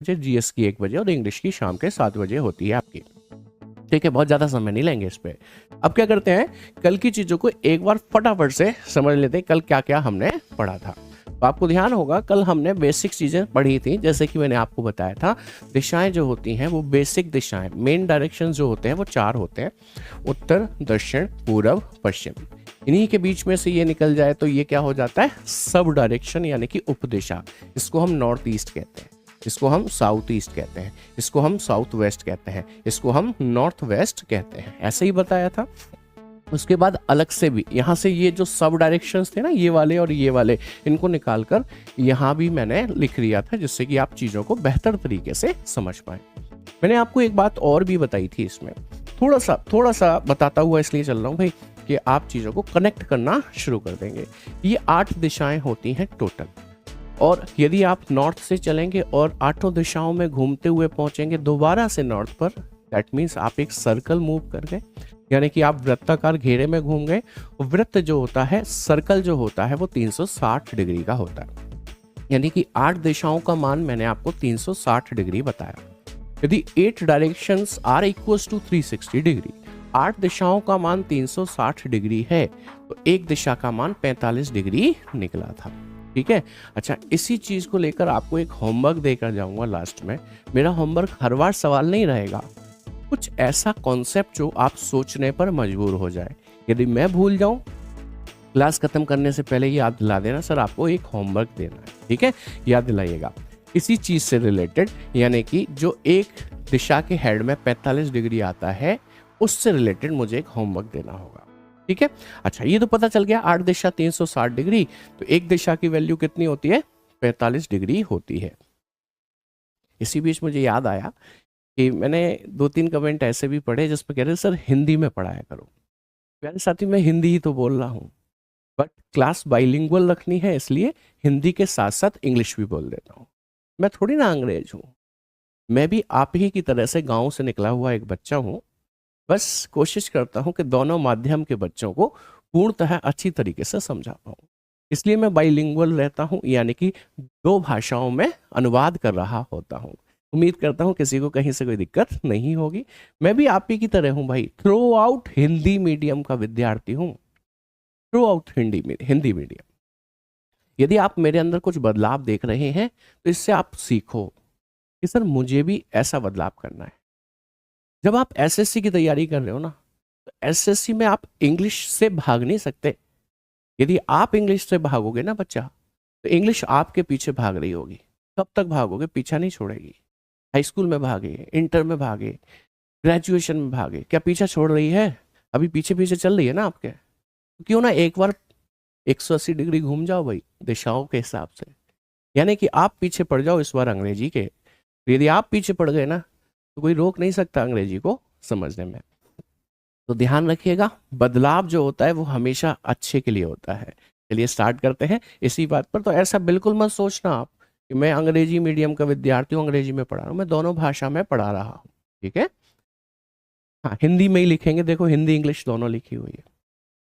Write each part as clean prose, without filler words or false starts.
बजे, जीएस की 1 बजे और इंग्लिश की शाम के 7 बजे होती है आपकी। ठीक है, बहुत ज़्यादा समय नहीं लेंगे इस पे। अब क्या करते हैं, कल की चीज़ों को एक बार फटाफट से समझ लेते हैं, कल क्या क्या हमने पढ़ा था। तो आपको ध्यान होगा कल हमने बेसिक चीज़ें पढ़ी थी, जैसे कि मैंने आपको बताया था दिशाएं जो होती हैं वो बेसिक दिशाएं, मेन डायरेक्शन जो होते हैं वो 4 होते हैं, उत्तर, दक्षिण, पूर्व, पश्चिम। इन्हीं के बीच में से ये निकल जाए तो ये क्या हो जाता है, सब डायरेक्शन यानी कि उपदिशा। इसको हम नॉर्थ ईस्ट कहते हैं, इसको हम साउथ ईस्ट कहते हैं, इसको हम साउथ वेस्ट कहते हैं, इसको हम नॉर्थ वेस्ट कहते हैं, ऐसे ही बताया था। उसके बाद अलग से भी यहाँ से ये जो सब डायरेक्शंस थे ना, ये वाले और ये वाले, इनको निकाल कर यहाँ भी मैंने लिख लिया था, जिससे कि आप चीज़ों को बेहतर तरीके से समझ पाए। मैंने आपको एक बात और भी बताई थी इसमें, थोड़ा सा बताता हुआ इसलिए चल रहा हूँ भाई कि आप चीज़ों को कनेक्ट करना शुरू कर देंगे। ये 8 दिशाएं होती हैं टोटल, और यदि आप नॉर्थ से चलेंगे और 8 दिशाओं में घूमते हुए पहुंचेंगे दोबारा से नॉर्थ पर, दैट मीन्स आप एक सर्कल मूव कर गए, यानी कि आप वृत्ताकार घेरे में घूम गए। वृत्त जो होता है, सर्कल जो होता है वो 360 डिग्री का होता है, यानी कि 8 दिशाओं का मान मैंने आपको 360 डिग्री बताया। यदि 8 directions are equals to 360 degree, 8 दिशाओं का मान 360 डिग्री है, तो एक दिशा का मान 45 डिग्री निकला था। ठीक है, अच्छा, इसी चीज को लेकर आपको एक होमवर्क देकर जाऊंगा लास्ट में। मेरा होमवर्क हर बार सवाल नहीं रहेगा, कुछ ऐसा कॉन्सेप्ट जो आप सोचने पर मजबूर हो जाए। यदि मैं भूल जाऊं, क्लास खत्म करने से पहले याद दिला देना, सर आपको एक होमवर्क देना है, ठीक है, याद दिलाइएगा। इसी चीज से रिलेटेड, यानी कि जो एक दिशा के हेड में 45 डिग्री आता है, उससे रिलेटेड मुझे एक होमवर्क देना होगा। ठीक है, अच्छा, ये तो पता चल गया 8 दिशा 360 डिग्री, तो एक दिशा की वैल्यू कितनी होती है, 45 डिग्री होती है। इसी बीच मुझे याद आया कि मैंने 2-3 कमेंट ऐसे भी पढ़े जिसमें कह रहे सर हिंदी में पढ़ाया करो। प्यारे साथी, मैं हिंदी ही तो बोल रहा हूँ, बट क्लास बाइलिंगुअल रखनी है, इसलिए हिंदी के साथ साथ इंग्लिश भी बोल देता हूँ। मैं थोड़ी ना अंग्रेज हूँ, मैं भी आप ही की तरह से गांव से निकला हुआ एक बच्चा हूँ। बस कोशिश करता हूँ कि दोनों माध्यम के बच्चों को पूर्णतः अच्छी तरीके से समझा पाऊँ, इसलिए मैं बाइलिंगुअल रहता हूँ, यानी कि 2 भाषाओं में अनुवाद कर रहा होता हूँ। उम्मीद करता हूँ किसी को कहीं से कोई दिक्कत नहीं होगी। मैं भी आप ही की तरह हूँ भाई, थ्रू आउट हिंदी मीडियम का विद्यार्थी हूँ, थ्रू आउट हिंदी मीडियम। यदि आप मेरे अंदर कुछ बदलाव देख रहे हैं तो इससे आप सीखो कि सर मुझे भी ऐसा बदलाव करना है। जब आप एसएससी की तैयारी कर रहे हो ना, तो एसएससी में आप इंग्लिश से भाग नहीं सकते। यदि आप इंग्लिश से भागोगे ना बच्चा, तो इंग्लिश आपके पीछे भाग रही होगी। कब तक भागोगे, पीछा नहीं छोड़ेगी। हाई स्कूल में भागे, इंटर में भागे, ग्रेजुएशन में भागे, क्या पीछा छोड़ रही है? अभी पीछे पीछे चल रही है ना आपके। तो क्यों ना एक बार 180 डिग्री घूम जाओ भाई, दिशाओं के हिसाब से, यानी कि आप पीछे पड़ जाओ इस बार अंग्रेजी के। यदि आप पीछे पड़ गए ना, तो कोई रोक नहीं सकता अंग्रेजी को समझने में। तो ध्यान रखिएगा, बदलाव जो होता है वो हमेशा अच्छे के लिए होता है। चलिए स्टार्ट करते हैं इसी बात पर। तो ऐसा बिल्कुल मत सोचना आप कि मैं अंग्रेजी मीडियम का विद्यार्थी हूँ, अंग्रेजी में पढ़ा रहा हूँ, मैं दोनों भाषा में पढ़ा रहा हूँ। ठीक है, हाँ, हिंदी में ही लिखेंगे, देखो हिंदी इंग्लिश दोनों लिखी हुई है।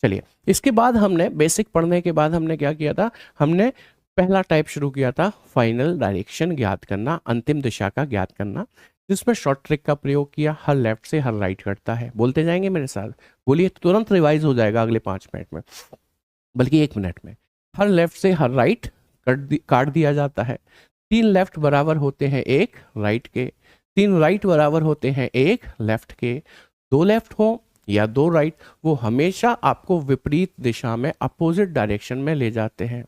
चलिए, इसके बाद हमने बेसिक पढ़ने के बाद हमने क्या किया था, हमने पहला टाइप शुरू किया था, फाइनल डायरेक्शन ज्ञात करना, अंतिम दिशा का ज्ञात करना, जिसमें शॉर्ट ट्रिक का प्रयोग किया। हर लेफ्ट से हर राइट कटता है, बोलते जाएंगे मेरे साथ, बोलिए, तुरंत रिवाइज हो जाएगा अगले 5 मिनट में, बल्कि 1 मिनट में। हर लेफ्ट से हर राइट काट दिया जाता है। 3 लेफ्ट बराबर होते हैं 1 राइट के, 3 राइट बराबर होते हैं 1 लेफ्ट के। 2 लेफ्ट हो या 2 राइट, वो हमेशा आपको विपरीत दिशा में, अपोजिट डायरेक्शन में ले जाते हैं।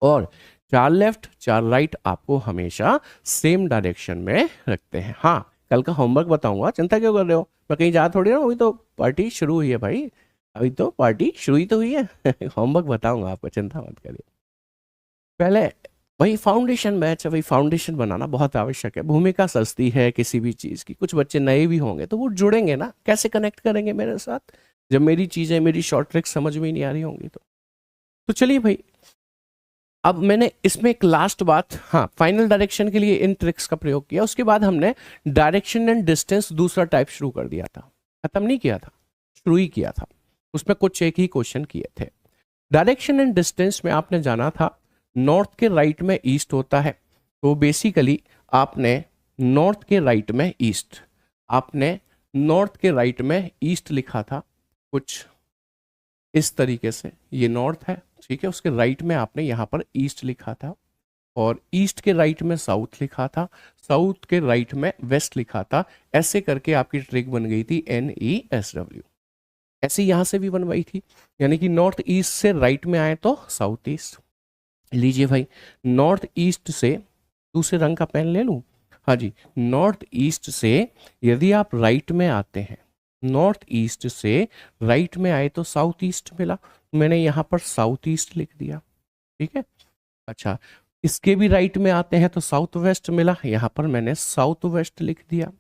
और 4 लेफ्ट 4 राइट आपको हमेशा सेम डायरेक्शन में रखते हैं। हाँ, कल का होमवर्क बताऊंगा, चिंता क्यों कर रहे हो, मैं कहीं जा थोड़ी ना, अभी तो पार्टी शुरू हुई है भाई, अभी तो पार्टी शुरू ही तो हुई है। होमवर्क बताऊंगा आपको, चिंता मत करिए। पहले वही फाउंडेशन बैच है, वही फाउंडेशन बनाना बहुत आवश्यक है। भूमिका सस्ती है किसी भी चीज़ की, कुछ बच्चे नए भी होंगे तो वो जुड़ेंगे ना, कैसे कनेक्ट करेंगे मेरे साथ जब मेरी चीज़ें, मेरी शॉर्ट ट्रिक समझ में ही नहीं आ रही होंगी तो चलिए भाई, अब मैंने इसमें एक लास्ट बात, हाँ, फाइनल डायरेक्शन के लिए इन ट्रिक्स का प्रयोग किया। उसके बाद हमने डायरेक्शन एंड डिस्टेंस दूसरा टाइप शुरू कर दिया था, खत्म नहीं किया था, शुरू ही किया था। उसमें कुछ एक ही क्वेश्चन किए थे। डायरेक्शन एंड डिस्टेंस में आपने जाना था, नॉर्थ के राइट में ईस्ट होता है, तो बेसिकली आपने नॉर्थ के राइट में ईस्ट, आपने नॉर्थ के राइट में ईस्ट लिखा था कुछ इस तरीके से, ये नॉर्थ है, ठीक है, उसके राइट में आपने यहाँ पर ईस्ट लिखा था, और ईस्ट के राइट में साउथ लिखा था, साउथ के राइट में वेस्ट लिखा था। ऐसे करके आपकी ट्रिक बन गई थी NESW। ऐसे यहां से भी बनवाई थी, यानी कि नॉर्थ ईस्ट से राइट में आए तो साउथ ईस्ट। लीजिए भाई, नॉर्थ ईस्ट से दूसरे रंग का पेन ले लूं, हाँ जी, नॉर्थ ईस्ट से यदि आप राइट में आते हैं, नॉर्थ ईस्ट से राइट में आए तो साउथ ईस्ट मिला, मैंने यहाँ पर साउथ ईस्ट लिख दिया, ठीक है। अच्छा, इसके भी राइट में आते हैं तो साउथ वेस्ट मिला, यहाँ पर मैंने साउथ वेस्ट लिख दिया,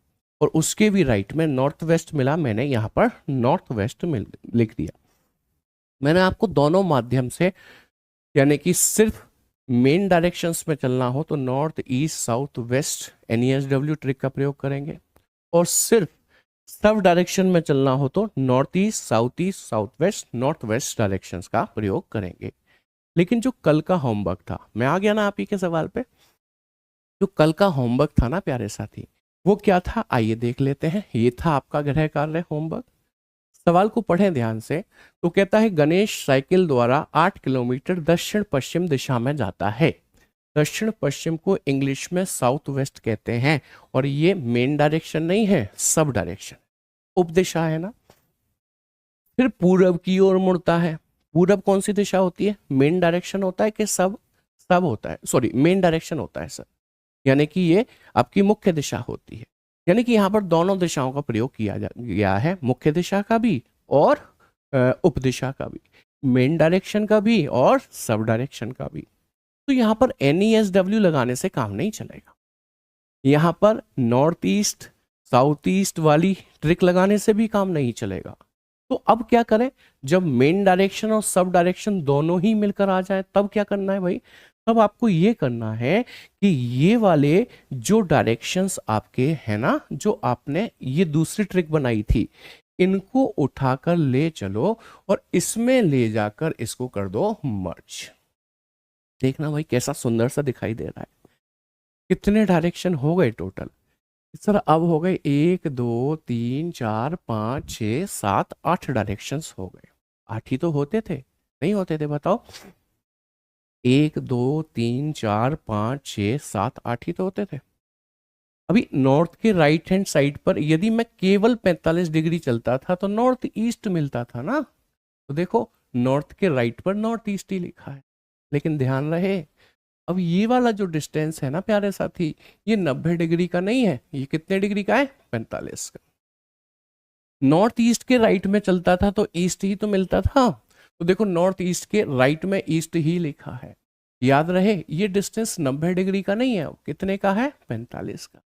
और उसके भी राइट में नॉर्थ वेस्ट मिला, मैंने यहाँ पर नॉर्थ वेस्ट लिख दिया। मैंने आपको दोनों माध्यम से, यानी कि सिर्फ मेन डायरेक्शंस में चलना हो तो north east south waste NESW trick का प्रयोग करेंगे, और सिर्फ सब डायरेक्शन में चलना हो तो north east south west north west directions का प्रयोग करेंगे। लेकिन जो कल का होमवर्क था, मैं आ गया ना आप ही के सवाल पे, जो कल का होमवर्क था ना प्यारे साथी, वो क्या था आइए देख लेते हैं। ये था आपका गृह कार्य होमवर्क। सवाल को पढ़ें ध्यान से। तो कहता है गणेश साइकिल द्वारा 8 किलोमीटर दक्षिण पश्चिम दिशा में जाता है। दक्षिण पश्चिम को इंग्लिश में साउथ वेस्ट कहते हैं, और ये मेन डायरेक्शन नहीं है, सब डायरेक्शन, उपदिशा है ना। फिर पूरब की ओर मुड़ता है। पूरब कौन सी दिशा होती है, मेन डायरेक्शन होता है कि सब होता है, सॉरी मेन डायरेक्शन होता है सर, यानी कि ये आपकी मुख्य दिशा होती है। यानी कि यहाँ पर दोनों दिशाओं का प्रयोग किया गया है, मुख्य दिशा का भी और उपदिशा का भी, मेन डायरेक्शन का भी और सब डायरेक्शन का भी। तो यहाँ पर NESW लगाने से काम नहीं चलेगा, यहाँ पर नॉर्थ ईस्ट साउथ ईस्ट वाली ट्रिक लगाने से भी काम नहीं चलेगा। तो अब क्या करें, जब मेन डायरेक्शन और सब डायरेक्शन दोनों ही मिलकर आ जाए तब क्या करना है भाई, तब आपको ये करना है कि ये वाले जो डायरेक्शंस आपके हैं ना, जो आपने ये दूसरी ट्रिक बनाई थी, इनको उठाकर ले चलो और इसमें ले जाकर इसको कर दो मर्ज। देखना भाई कैसा सुंदर सा दिखाई दे रहा है। कितने डायरेक्शन हो गए टोटल सर, अब हो गए 1 2 3 4 5 6 7 8 डायरेक्शंस हो गए। 8 ही तो होते थे, नहीं होते थे बताओ, 1 2 3 4 5 6 7 8 ही तो होते थे। अभी नॉर्थ के राइट हैंड साइड पर यदि मैं केवल 45 डिग्री चलता था तो नॉर्थ ईस्ट मिलता था ना, तो देखो नॉर्थ के राइट पर नॉर्थ ईस्ट ही लिखा है। लेकिन ध्यान रहे, अब ये वाला जो डिस्टेंस है ना प्यारे साथी, ये 90 डिग्री का नहीं है, ये कितने डिग्री का है, 45 का। नॉर्थ ईस्ट के राइट में चलता था तो ईस्ट ही तो मिलता था, तो देखो नॉर्थ ईस्ट के राइट में ईस्ट ही लिखा है। याद रहे ये डिस्टेंस 90 डिग्री का नहीं है, कितने का है, 45 का।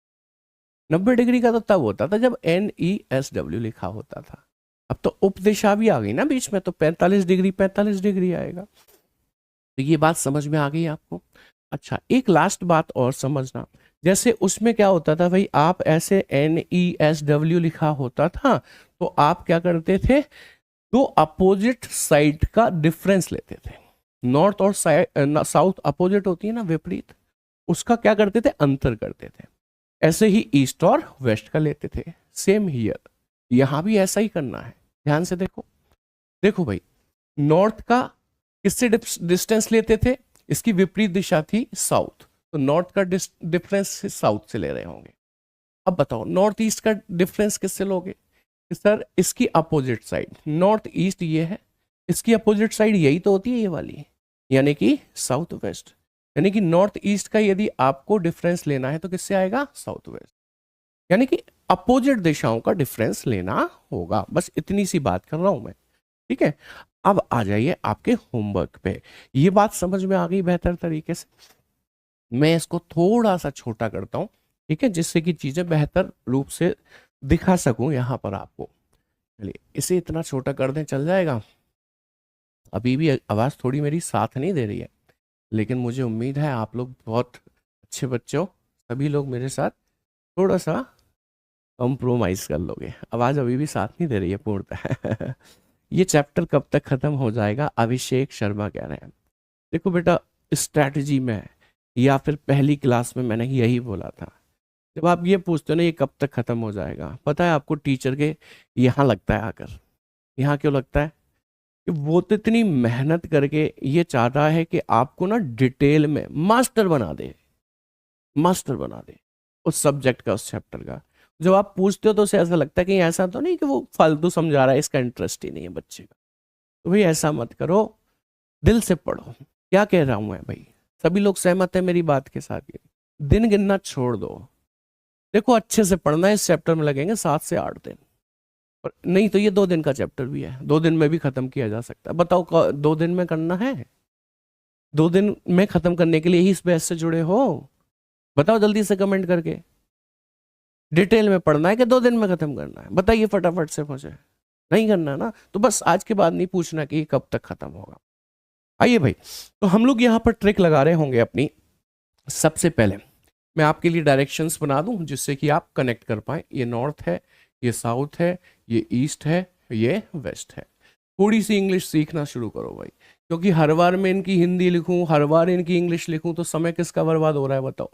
90 डिग्री का तो तब होता था जब NESW लिखा होता था, अब तो उपदिशा भी आ गई ना बीच में, तो 45 डिग्री आएगा। तो ये बात समझ में आ गई आपको। अच्छा, एक लास्ट बात और समझना, जैसे उसमें क्या होता था भाई, आप ऐसे NESW लिखा होता था तो आप क्या करते थे, दो अपोजिट साइड का डिफरेंस लेते थे। नॉर्थ और साउथ अपोजिट होती है ना, विपरीत, उसका क्या करते थे, अंतर करते थे। ऐसे ही ईस्ट और वेस्ट का लेते थे। सेम हियर, यहां भी ऐसा ही करना है। ध्यान से देखो, देखो भाई, नॉर्थ का किससे डिस्टेंस लेते थे, इसकी विपरीत दिशा थी साउथ, तो नॉर्थ का डिफरेंस साउथ से ले रहे होंगे। अब बताओ नॉर्थ ईस्ट का डिफरेंस किससे लोगे, सर इसकी अपोजिट साइड, नॉर्थ ईस्ट ये है, इसकी अपोजिट साइड यही तो होती है ये वाली, यानी कि साउथ वेस्ट। यानी कि नॉर्थ ईस्ट का यदि आपको डिफरेंस लेना है तो किससे आएगा, साउथ वेस्ट, यानी कि अपोजिट दिशाओं का डिफरेंस लेना होगा। बस इतनी सी बात कर रहा हूं मैं, ठीक है। अब आ जाइए आपके होमवर्क पे। ये बात समझ में आ गई बेहतर तरीके से, मैं इसको थोड़ा सा छोटा करता हूं, ठीक है, जिससे कि चीजें बेहतर रूप से दिखा सकूं यहां पर आपको। चलिए इसे इतना छोटा कर दें, चल जाएगा। अभी भी आवाज थोड़ी मेरी साथ नहीं दे रही है, लेकिन मुझे उम्मीद है आप लोग बहुत अच्छे बच्चे हो, सभी लोग मेरे साथ थोड़ा सा कॉम्प्रोमाइज कर लोगे। आवाज अभी भी साथ नहीं दे रही है पूर्णतः। ये चैप्टर कब तक खत्म हो जाएगा, अभिषेक शर्मा कह रहे हैं। देखो बेटा, स्ट्रैटेजी में या फिर पहली क्लास में मैंने यही बोला था, जब आप ये पूछते हो ना ये कब तक खत्म हो जाएगा, पता है आपको टीचर के यहाँ लगता है आकर। यहाँ क्यों लगता है कि वो तो इतनी मेहनत करके ये चाहता है कि आपको ना डिटेल में मास्टर बना दे, मास्टर बना दे उस सब्जेक्ट का, उस चैप्टर का। जब आप पूछते हो तो उसे ऐसा लगता है कि ऐसा तो नहीं कि वो फालतू समझा रहा है, इसका इंटरेस्ट ही नहीं है बच्चे का। तो भाई ऐसा मत करो, दिल से पढ़ो। क्या कह रहा हूं मैं भाई, सभी लोग सहमत है मेरी बात के साथ? ये दिन गिनना छोड़ दो, देखो अच्छे से पढ़ना है। इस चैप्टर में लगेंगे 7 से 8 दिन, और नहीं तो ये 2 दिन का चैप्टर भी है, 2 दिन में भी खत्म किया जा सकता है। बताओ 2 दिन में करना है? 2 दिन में खत्म करने के लिए ही इस बैच से जुड़े हो? बताओ जल्दी से कमेंट करके, डिटेल में पढ़ना है कि 2 दिन में खत्म करना है? बताइए फटाफट से मुझे। नहीं करना है ना, तो बस आज के बाद नहीं पूछना कि कब तक खत्म होगा। आइए भाई, तो हम लोग यहाँ पर ट्रिक लगा रहे होंगे अपनी। सबसे पहले मैं आपके लिए डायरेक्शंस बना दूं जिससे कि आप कनेक्ट कर पाए। ये नॉर्थ है, ये साउथ है, ये ईस्ट है, ये वेस्ट है। थोड़ी सी इंग्लिश सीखना शुरू करो भाई, क्योंकि हर बार मैं इनकी हिंदी लिखूं, हर बार इनकी इंग्लिश लिखूं तो समय किसका बर्बाद हो रहा है बताओ?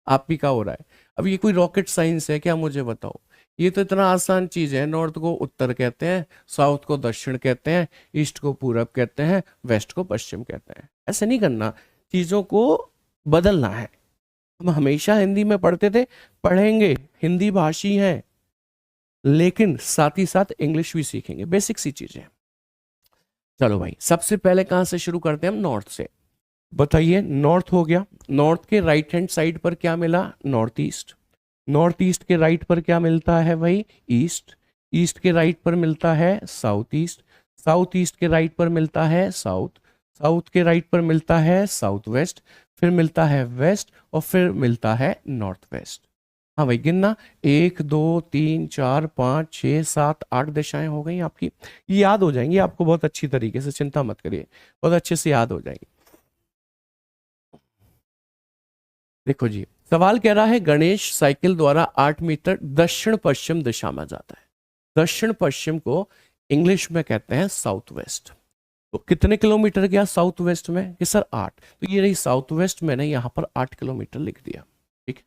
आप ही का हो रहा है। अब ये कोई रॉकेट साइंस है क्या, मुझे बताओ? ये तो इतना आसान चीज है। नॉर्थ को उत्तर कहते हैं, साउथ को दक्षिण कहते हैं, ईस्ट को पूरब कहते हैं, वेस्ट को पश्चिम कहते हैं। ऐसे नहीं करना, चीजों को बदलना है। हम हमेशा हिंदी में पढ़ते थे, पढ़ेंगे, हिंदी भाषी हैं, लेकिन साथ ही साथ इंग्लिश भी सीखेंगे। बेसिक सी चीजें। चलो भाई, सबसे पहले कहां से शुरू करते हैं हम? नॉर्थ से। बताइए, नॉर्थ हो गया। नॉर्थ के राइट हैंड साइड पर क्या मिला? North east. नॉर्थ ईस्ट के राइट पर क्या मिलता है भाई? ईस्ट। ईस्ट के राइट पर मिलता है साउथ ईस्ट। साउथ ईस्ट के राइट पर मिलता है साउथ। साउथ के राइट पर मिलता है साउथ वेस्ट। फिर मिलता है वेस्ट, और फिर मिलता है नॉर्थ वेस्ट। हाँ भाई, गिनना। 1 2 3 4 5 6 7 8 दिशाएं हो गई आपकी। ये याद हो जाएंगी आपको बहुत अच्छी तरीके से, चिंता मत करिए, बहुत अच्छे से याद हो जाएंगी। देखो जी, सवाल कह रहा है गणेश साइकिल द्वारा 8 मीटर दक्षिण पश्चिम दिशा में जाता है। दक्षिण पश्चिम को इंग्लिश में कहते हैं साउथ वेस्ट। तो कितने किलोमीटर गया साउथ वेस्ट में? कि सर 8। तो ये रही साउथ वेस्ट, मैंने यहां पर 8 किलोमीटर लिख दिया। ठीक है,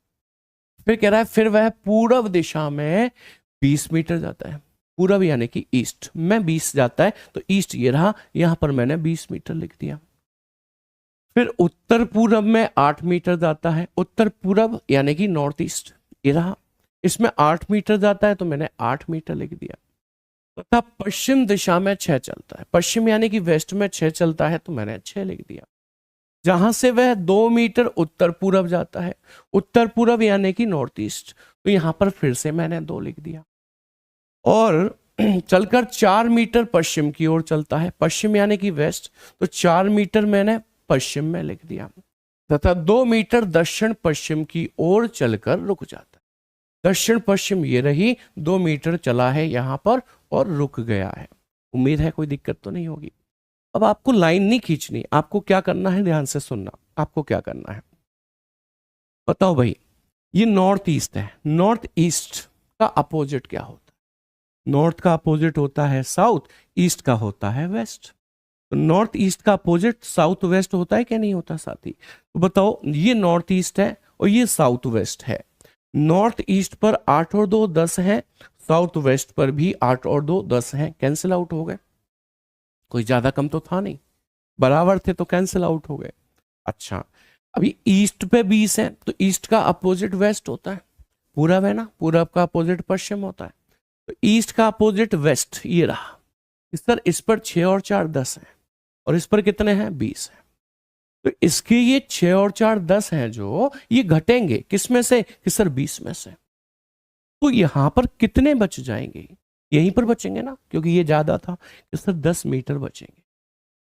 फिर कह रहा है फिर वह पूर्व दिशा में 20 मीटर जाता है। पूर्व यानी कि ईस्ट में 20 जाता है, तो ईस्ट ये रहा, यहां पर मैंने 20 मीटर लिख दिया। फिर उत्तर पूरब में 8 मीटर जाता है। उत्तर पूरब यानी कि नॉर्थ ईस्ट ये रहा, इसमें 8 मीटर जाता है, तो मैंने 8 मीटर लिख दिया। तथा पश्चिम दिशा में 6 चलता है। पश्चिम यानी कि वेस्ट में 6 चलता है, तो मैंने 6 लिख दिया। जहां से वह 2 मीटर उत्तर पूरब जाता है। उत्तर पूरब यानी कि नॉर्थ ईस्ट, तो यहां पर फिर से मैंने 2 लिख दिया। और चलकर 4 मीटर पश्चिम की ओर चलता है। पश्चिम यानी कि वेस्ट, तो 4 मीटर मैंने पश्चिम में लिख दिया। तथा 2 मीटर दक्षिण पश्चिम की ओर चलकर रुक जाता है। दक्षिण पश्चिम ये रही, 2 मीटर चला है यहां पर और रुक गया है। उम्मीद है कोई दिक्कत तो नहीं होगी। अब आपको लाइन नहीं खींचनी, आपको क्या करना है, ध्यान से सुनना। आपको क्या करना है बताओ भाई? ये नॉर्थ ईस्ट है। नॉर्थ ईस्ट का अपोजिट क्या होता है? नॉर्थ का अपोजिट होता है साउथ, ईस्ट का होता है वेस्ट। तो नॉर्थ ईस्ट का अपोजिट साउथ वेस्ट होता है क्या नहीं होता साथी? तो बताओ, ये नॉर्थ ईस्ट है और ये साउथ वेस्ट है। नॉर्थ ईस्ट पर 8 और 2 10 है, साउथ वेस्ट पर भी 8 और 2 10 है। कैंसिल आउट हो गए, कोई ज्यादा कम तो था नहीं, बराबर थे तो कैंसिल आउट हो गए। अच्छा, अभी ईस्ट पे 20 है, तो ईस्ट का अपोजिट वेस्ट होता है। पूरब है ना, पूरब का अपोजिट पश्चिम होता है, तो ईस्ट का अपोजिट वेस्ट ये रहा। सर इस पर 6 और 4 10 है, और इस पर कितने हैं? 20 है। तो इसके ये 6 और 4 10 हैं, जो ये घटेंगे किस में से? कि सर 20 में से। तो यहां पर कितने बच जाएंगे? यहीं पर बचेंगे ना, क्योंकि ये ज्यादा था। कि सर 10 मीटर बचेंगे।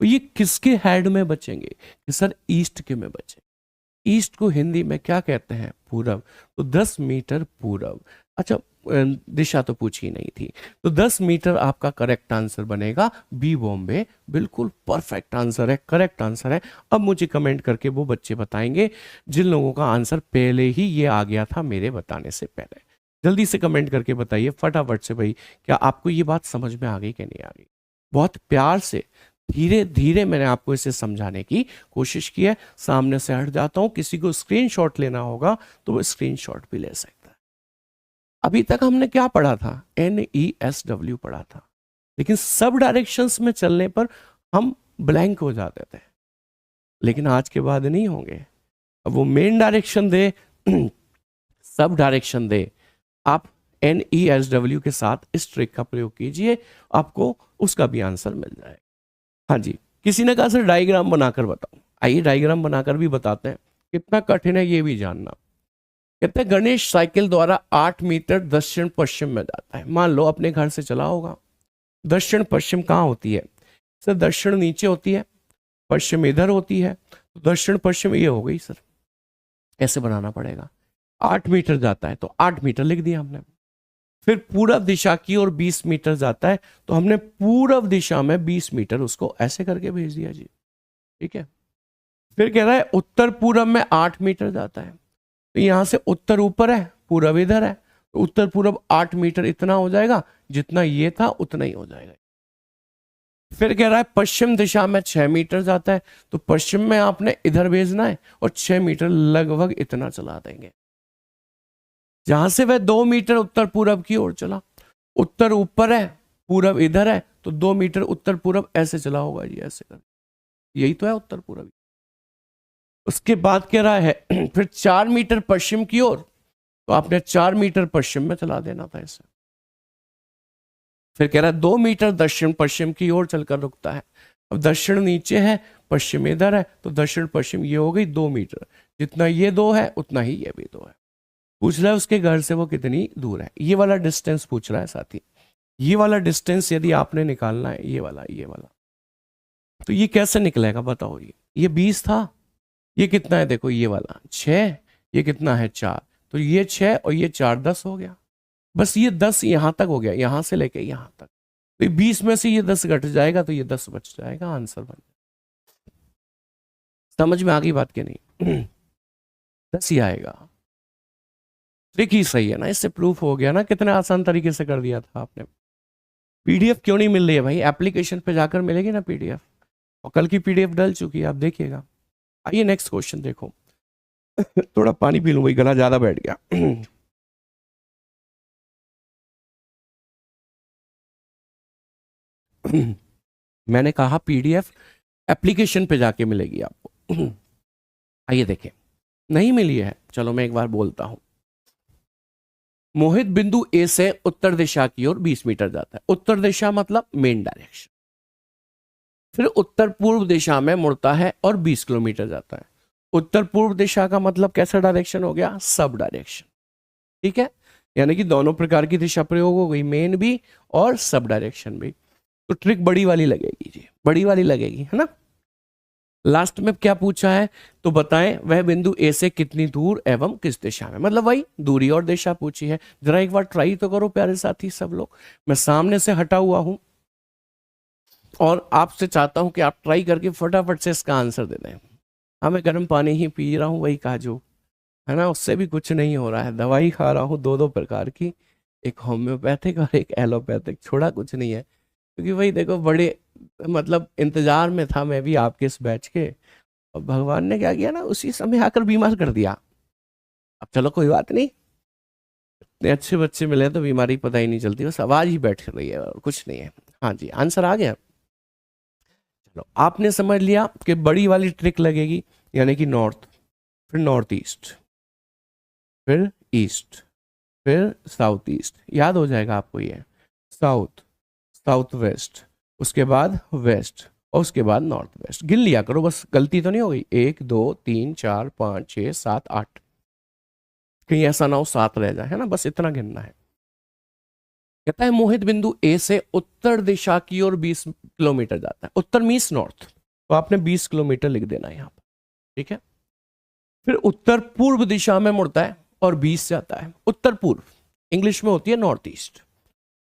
तो ये किसके हेड में बचेंगे? कि सर ईस्ट के में बचेंगे। ईस्ट को हिंदी में क्या कहते हैं? पूरब। तो 10 मीटर पूरब। अच्छा, दिशा तो पूछी नहीं थी, तो 10 मीटर आपका करेक्ट आंसर बनेगा बी बॉम्बे। बिल्कुल परफेक्ट आंसर है, करेक्ट आंसर है। अब मुझे कमेंट करके वो बच्चे बताएंगे जिन लोगों का आंसर पहले ही ये आ गया था मेरे बताने से पहले। जल्दी से कमेंट करके बताइए फटाफट से भाई, क्या आपको ये बात समझ में आ गई कि नहीं आ गई? बहुत प्यार से धीरे धीरे मैंने आपको इसे समझाने की कोशिश की है। सामने से हट जाता हूं, किसी को स्क्रीनशॉट लेना होगा तो वो स्क्रीनशॉट भी ले सकता है। अभी तक हमने क्या पढ़ा था, NESW पढ़ा था, लेकिन सब डायरेक्शंस में चलने पर हम ब्लैंक हो जाते थे, लेकिन आज के बाद नहीं होंगे। अब वो मेन डायरेक्शन दे सब डायरेक्शन दे, आप NESW के साथ इस ट्रिक का प्रयोग कीजिए, आपको उसका भी आंसर मिल जाएगा। हाँ जी, किसी ने कहा सर डायग्राम बनाकर बताओ, आइए डायग्राम बनाकर भी बताते हैं, कितना कठिन है ये भी जानना। कहते हैं गणेश साइकिल द्वारा 8 मीटर दक्षिण पश्चिम में जाता है। मान लो अपने घर से चला होगा, दक्षिण पश्चिम कहाँ होती है सर, दक्षिण नीचे होती है, पश्चिम इधर होती है, तो दक्षिण पश्चिम ये हो गई सर, ऐसे बनाना पड़ेगा। 8 मीटर जाता है तो 8 मीटर लिख दिया हमने। फिर पूरब दिशा की ओर 20 मीटर जाता है, तो हमने पूरब दिशा में 20 मीटर उसको ऐसे करके भेज दिया जी, ठीक है। फिर कह रहा है उत्तर पूरब में 8 मीटर जाता है, तो यहां से उत्तर ऊपर है, पूरब इधर है, तो उत्तर पूरब 8 मीटर इतना हो जाएगा, जितना ये था उतना ही हो जाएगा। फिर कह रहा है पश्चिम दिशा में 6 मीटर जाता है, तो पश्चिम में आपने इधर भेजना है और 6 मीटर लगभग इतना चला देंगे। जहां से वह 2 मीटर उत्तर पूरब की ओर चला, उत्तर ऊपर है, पूरब इधर है, तो 2 मीटर उत्तर पूरब ऐसे चला होगा जी, ऐसे कर, यही तो है उत्तर पूरब। उसके बाद कह रहा है फिर 4 मीटर पश्चिम की ओर, तो आपने 4 मीटर पश्चिम में चला देना था ऐसे। फिर कह रहा है 2 मीटर दक्षिण पश्चिम की ओर चलकर रुकता है। अब दक्षिण नीचे है, पश्चिम इधर है, तो दक्षिण पश्चिम ये हो गई 2 मीटर, जितना ये 2 है उतना ही ये भी 2 है। पूछ रहा है उसके घर से वो कितनी दूर है, ये वाला डिस्टेंस पूछ रहा है साथी। ये वाला डिस्टेंस यदि आपने निकालना है, ये वाला, तो ये कैसे निकलेगा बताओ। ये 20 था, ये कितना है देखो, ये वाला 6, ये कितना है 4, तो ये 6 और ये 4 10 हो गया। बस ये 10 यहां तक हो गया, यहां से लेके यहां तक, तो 20 में से ये 10 घट जाएगा, तो ये 10 बच जाएगा, आंसर बन। समझ में आ गई बात के नहीं 10 ही आएगा। ट्रिक ही सही है ना, इससे प्रूफ हो गया ना, कितने आसान तरीके से कर दिया था आपने। पीडीएफ क्यों नहीं मिल रही है भाई, एप्लीकेशन पे जाकर मिलेगी ना पीडीएफ, और कल की पीडीएफ डल चुकी है, आप देखिएगा। आइए नेक्स्ट क्वेश्चन देखो थोड़ा पानी पी लूं भाई, गला ज्यादा बैठ गया मैंने कहा पीडीएफ एप्लीकेशन पे जाके मिलेगी आपको आइए देखें, नहीं मिली है, चलो मैं एक बार बोलता हूं। मोहित बिंदु ए से उत्तर दिशा की ओर 20 मीटर जाता है, उत्तर दिशा मतलब मेन डायरेक्शन। फिर उत्तर पूर्व दिशा में मुड़ता है और 20 किलोमीटर जाता है। उत्तर पूर्व दिशा का मतलब कैसा डायरेक्शन हो गया, सब डायरेक्शन, ठीक है, यानी कि दोनों प्रकार की दिशा प्रयोग हो गई, मेन भी और सब डायरेक्शन भी। तो ट्रिक बड़ी वाली लगेगी जी, बड़ी वाली लगेगी, है ना। लास्ट में क्या पूछा है, तो बताएं वह बिंदु ए से कितनी दूर एवं किस दिशा में, मतलब वही दूरी और दिशा पूछी है। जरा एक बार ट्राई तो करो प्यारे साथी सब लोग, मैं सामने से हटा हुआ हूं और आपसे चाहता हूं कि आप ट्राई करके फटाफट से इसका आंसर दे दें। हाँ मैं गर्म पानी ही पी रहा हूँ, वही काजू, है ना, उससे भी कुछ नहीं हो रहा है। दवाई खा रहा हूँ 2 प्रकार की, एक होम्योपैथिक और एक एलोपैथिक, छोड़ा कुछ नहीं है, क्योंकि वही देखो बड़े मतलब इंतजार में था मैं भी आपके इस बैच के, और भगवान ने क्या किया ना, उसी समय आकर बीमार कर दिया। अब चलो कोई बात नहीं, इतने अच्छे बच्चे मिले तो बीमारी पता ही नहीं चलती, बस आवाज ही बैठ रही है और कुछ नहीं है। हाँ जी आंसर आ गया। चलो आपने समझ लिया कि बड़ी वाली ट्रिक लगेगी, यानी कि नॉर्थ, फिर नॉर्थ ईस्ट, फिर ईस्ट, फिर साउथ ईस्ट, याद हो जाएगा आपको ये, साउथ, साउथ वेस्ट, उसके बाद वेस्ट, और उसके बाद नॉर्थ वेस्ट। गिन लिया करो बस, गलती तो नहीं हो गई, 1 2 3 4 5 6 7 8, कहीं ऐसा ना हो 7 रह जाए, है ना, बस इतना गिनना है। कहता है मोहित बिंदु ए से उत्तर दिशा की ओर 20 किलोमीटर जाता है, उत्तर मीन्स नॉर्थ, तो आपने 20 किलोमीटर लिख देना है यहाँ पर, ठीक है। फिर उत्तर पूर्व दिशा में मुड़ता है और 20 जाता है, उत्तर पूर्व इंग्लिश में होती है नॉर्थ ईस्ट,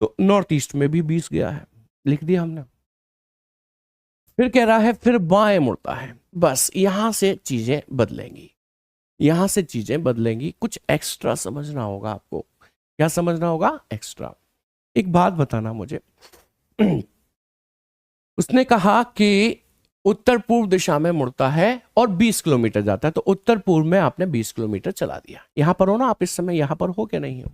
तो नॉर्थ ईस्ट में भी 20 गया है, लिख दिया हमने। फिर कह रहा है फिर बाएं मुड़ता है, बस यहां से चीजें बदलेंगी, यहां से चीजें बदलेंगी, कुछ एक्स्ट्रा समझना होगा आपको। क्या समझना होगा, एक्स्ट्रा। एक बात बताना मुझे उसने कहा कि उत्तर पूर्व दिशा में मुड़ता है और 20 किलोमीटर जाता है, तो उत्तर पूर्व में आपने 20 किलोमीटर चला दिया। यहां पर हो ना आप, इस समय यहां पर हो क्या नहीं हो,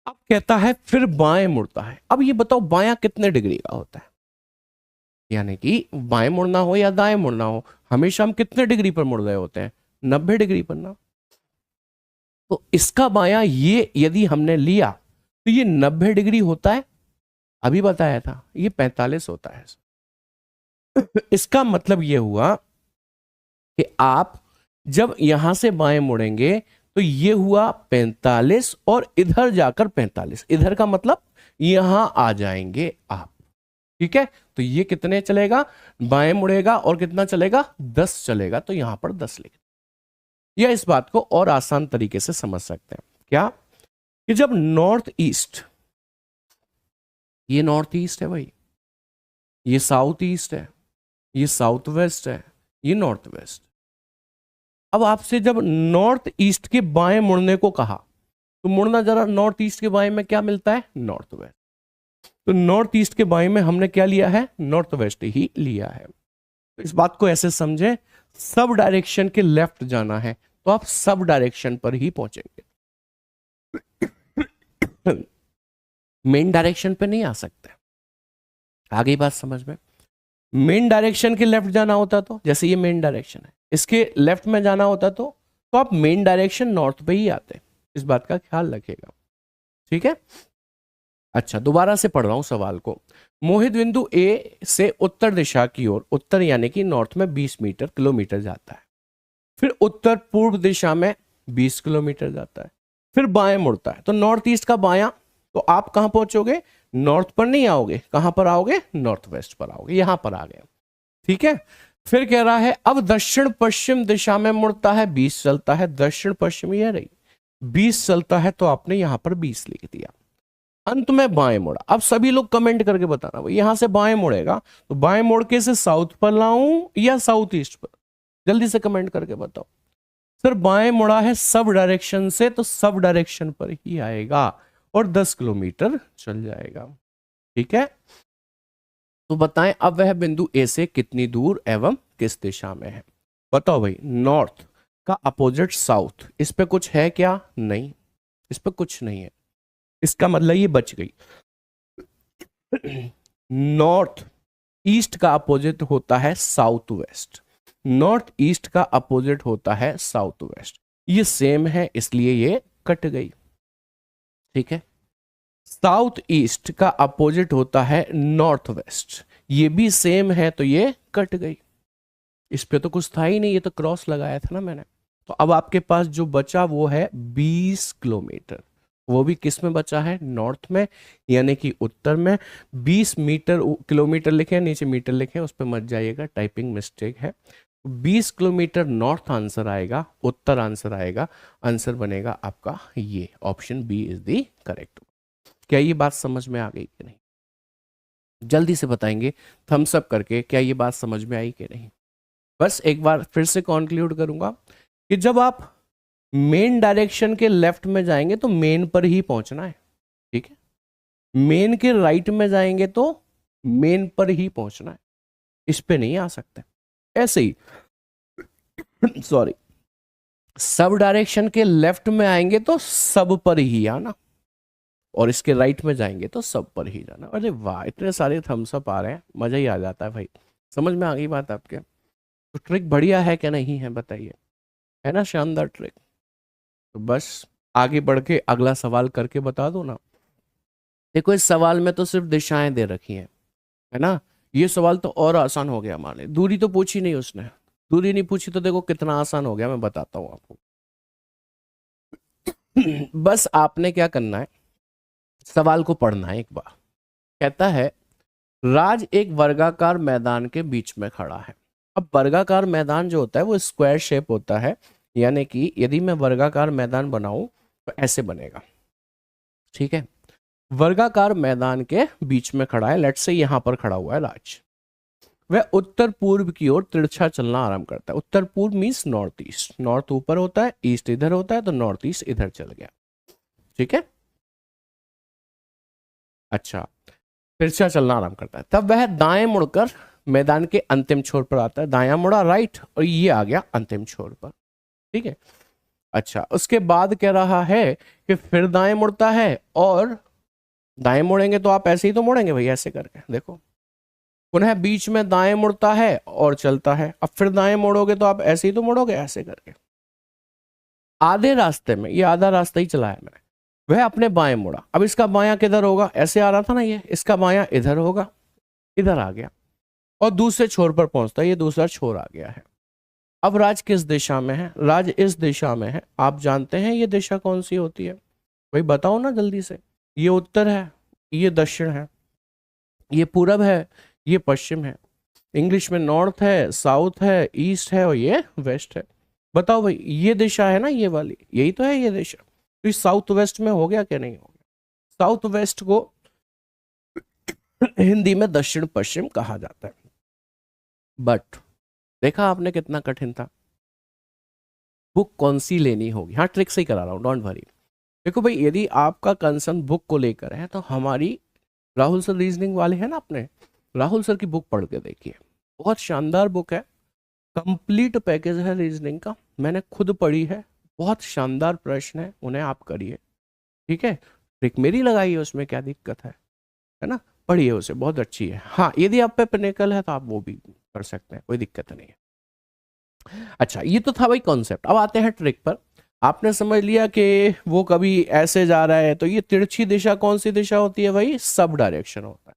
अब कहता है फिर बाएं मुड़ता है। अब ये बताओ बायां कितने डिग्री का होता है, यानी कि बाएं मुड़ना हो या दाएं मुड़ना हो, हमेशा हम कितने डिग्री पर मुड़ रहे होते हैं, 90 डिग्री पर ना। तो इसका बायां ये यदि हमने लिया तो ये 90 डिग्री होता है, अभी बताया था ये 45 होता है। इसका मतलब ये हुआ कि आप जब यहां से बाएं मुड़ेंगे तो ये हुआ 45 और इधर जाकर 45, इधर का मतलब यहां आ जाएंगे आप। ठीक है, तो ये कितने चलेगा, बाएं मुड़ेगा और कितना चलेगा, 10 चलेगा, तो यहां पर 10 लिख। या इस बात को और आसान तरीके से समझ सकते हैं क्या, कि जब नॉर्थ ईस्ट, ये नॉर्थ ईस्ट है भाई, ये साउथ ईस्ट है, ये साउथ वेस्ट है, ये नॉर्थ वेस्ट। अब आपसे जब नॉर्थ ईस्ट के बाएं मुड़ने को कहा तो मुड़ना जरा, नॉर्थ ईस्ट के बाएं में क्या मिलता है, नॉर्थ वेस्ट। तो नॉर्थ ईस्ट के बाएं में हमने क्या लिया है, नॉर्थ वेस्ट ही लिया है। तो इस बात को ऐसे समझे, सब डायरेक्शन के लेफ्ट जाना है तो आप सब डायरेक्शन पर ही पहुंचेंगे, मेन डायरेक्शन पे नहीं आ सकते। आगे बात समझ में, मेन डायरेक्शन के लेफ्ट जाना होता तो, जैसे ये मेन डायरेक्शन है, इसके लेफ्ट में जाना होता तो आप मेन डायरेक्शन नॉर्थ पे ही आते। इस बात का ख्याल रखिएगा, ठीक है। अच्छा, दोबारा से पढ़ रहा हूं सवाल को। मोहित बिंदु ए से उत्तर दिशा की ओर, उत्तर यानी कि नॉर्थ में 20 किलोमीटर जाता है, फिर उत्तर पूर्व दिशा में 20 किलोमीटर जाता है, फिर बाएं मुड़ता है। तो नॉर्थ ईस्ट का बायां, तो आप कहां पहुंचोगे, नॉर्थ पर नहीं आओगे, कहां पर आओगे, नॉर्थ वेस्ट पर आओगे, यहां पर आ गए, ठीक है। फिर कह रहा है अब दक्षिण पश्चिम दिशा में मुड़ता है, 20 चलता है, दक्षिण पश्चिम ये रही 20 चलता है, तो आपने यहां पर 20 लिख दिया। अंत में बाएं मुड़ा। अब सभी लोग कमेंट करके बताना भाई, यहां से बाएं मुड़ेगा तो बाएं मुड़ के से साउथ पर लाऊं या साउथ ईस्ट पर, जल्दी से कमेंट करके बताओ। सर बाएं मुड़ा है सब डायरेक्शन से, तो सब डायरेक्शन पर ही आएगा और 10 किलोमीटर चल जाएगा, ठीक है। तो बताएं अब वह बिंदु ए से कितनी दूर एवं किस दिशा में है। बताओ भाई, नॉर्थ का अपोजिट साउथ, इस पे कुछ है क्या, नहीं, इस पे कुछ नहीं है, इसका मतलब ये बच गई। नॉर्थ ईस्ट का अपोजिट होता है साउथ वेस्ट, नॉर्थ ईस्ट का अपोजिट होता है साउथ वेस्ट, ये सेम है इसलिए ये कट गई, ठीक है। साउथ ईस्ट का अपोजिट होता है नॉर्थ वेस्ट, ये भी सेम है तो ये कट गई। इस पे तो कुछ था ही नहीं, ये तो क्रॉस लगाया था ना मैंने। तो अब आपके पास जो बचा वो है 20 किलोमीटर, वो भी किस में बचा है, नॉर्थ में, यानी कि उत्तर में। 20 किलोमीटर लिखे, नीचे मीटर लिखे, उस पर मत जाइएगा, टाइपिंग मिस्टेक है। 20 किलोमीटर नॉर्थ आंसर आएगा, उत्तर आंसर आएगा, आंसर बनेगा आपका ये, option B is the correct. क्या ये बात समझ में आ गई कि नहीं, जल्दी से बताएंगे थम्स अप करके, क्या ये बात समझ में आई कि नहीं। बस एक बार फिर से कंक्लूड करूंगा कि जब आप मेन डायरेक्शन के लेफ्ट में जाएंगे तो मेन पर ही पहुंचना है, ठीक है। मेन के राइट में जाएंगे तो मेन पर ही पहुंचना है, इस पे नहीं आ सकते। ऐसे ही सॉरी, सब डायरेक्शन के लेफ्ट में आएंगे तो सब पर ही आना, और इसके राइट में जाएंगे तो सब पर ही जाना। अरे वाह, इतने सारे थम्स अप आ रहे हैं, मजा ही आ जाता है भाई। समझ में आ गई बात आपके, तो ट्रिक बढ़िया है क्या नहीं है बताइए, है ना शानदार ट्रिक। तो बस आगे बढ़ के अगला सवाल करके बता दो ना। देखो इस सवाल में तो सिर्फ दिशाएं दे रखी हैं, है ना। ये सवाल तो और आसान हो गया हमारे, दूरी तो पूछी नहीं उसने, दूरी नहीं पूछी तो देखो कितना आसान हो गया, मैं बताता हूं आपको। बस आपने क्या करना है, सवाल को पढ़ना है एक बार। कहता है राज एक वर्गाकार मैदान के बीच में खड़ा है। अब वर्गाकार मैदान जो होता है वो स्क्वायर शेप होता है, यानी कि यदि मैं वर्गाकार मैदान बनाऊं तो ऐसे बनेगा, ठीक है। वर्गाकार मैदान के बीच में खड़ा है, लेट्स से यहां पर खड़ा हुआ है राज। वह उत्तर पूर्व की ओर तिरछा चलना आरंभ करता है। उत्तर पूर्व मीन्स नॉर्थ ईस्ट, नॉर्थ ऊपर होता है, ईस्ट इधर होता है, तो नॉर्थ ईस्ट इधर चल गया, ठीक है। अच्छा, तिरछा चलना आरंभ करता है, तब वह दाएं मुड़कर मैदान के अंतिम छोर पर आता है। दायां मुड़ा राइट, और ये आ गया अंतिम छोर पर, ठीक है। अच्छा, उसके बाद कह रहा है कि फिर दाएं मुड़ता है, और दाएं मुड़ेंगे तो आप ऐसे ही तो मुड़ेंगे भाई, ऐसे करके देखो। पुनः बीच में दाएं मुड़ता है और चलता है। अब फिर दाएं मोड़ोगे तो आप ऐसे ही तो मुड़ोगे, ऐसे करके। आधे रास्ते में, ये आधा रास्ता ही चला है मैंने, वह अपने बाएं मुड़ा। अब इसका बायां किधर होगा, ऐसे आ रहा था ना ये, इसका बायां इधर होगा, इधर आ गया, और दूसरे छोर पर पहुंचता है, ये दूसरा छोर आ गया है। अब राज किस दिशा में है, राज इस दिशा में है। आप जानते हैं ये दिशा कौन सी होती है भाई, बताओ ना जल्दी से। ये उत्तर है, ये दक्षिण है, ये पूरब है, ये पश्चिम है। इंग्लिश में नॉर्थ है, साउथ है, ईस्ट है, और ये वेस्ट है। बताओ भाई, ये दिशा है ना, ये वाली, यही तो है ये दिशा। तो इस साउथ वेस्ट में हो गया क्या, नहीं हो गया। साउथ वेस्ट को हिंदी में दक्षिण पश्चिम कहा जाता है। बट देखा आपने कितना कठिन था। बुक कौन सी लेनी होगी, हाँ ट्रिक से ही करा रहा हूँ, डोंट वरी। देखो भाई, यदि आपका कंसर्न बुक को लेकर है तो हमारी राहुल सर रीजनिंग वाले हैं ना अपने, राहुल सर की बुक पढ़ के देखिए, बहुत शानदार बुक है, कंप्लीट पैकेज है रीजनिंग का, मैंने खुद पढ़ी है, बहुत शानदार प्रश्न है, उन्हें आप करिए, ठीक है। ट्रिक मेरी लगाई है, उसमें क्या दिक्कत है ना, पढ़िए उसे, बहुत अच्छी है। हाँ, यदि आप पे पिनेकल है तो आप वो भी कर सकते हैं, कोई दिक्कत नहीं है। अच्छा, ये तो था भाई कॉन्सेप्ट। अब आते हैं ट्रिक पर। आपने समझ लिया कि वो कभी ऐसे जा रहा है, तो ये तिरछी दिशा कौन सी दिशा होती है भाई, सब डायरेक्शन होता है।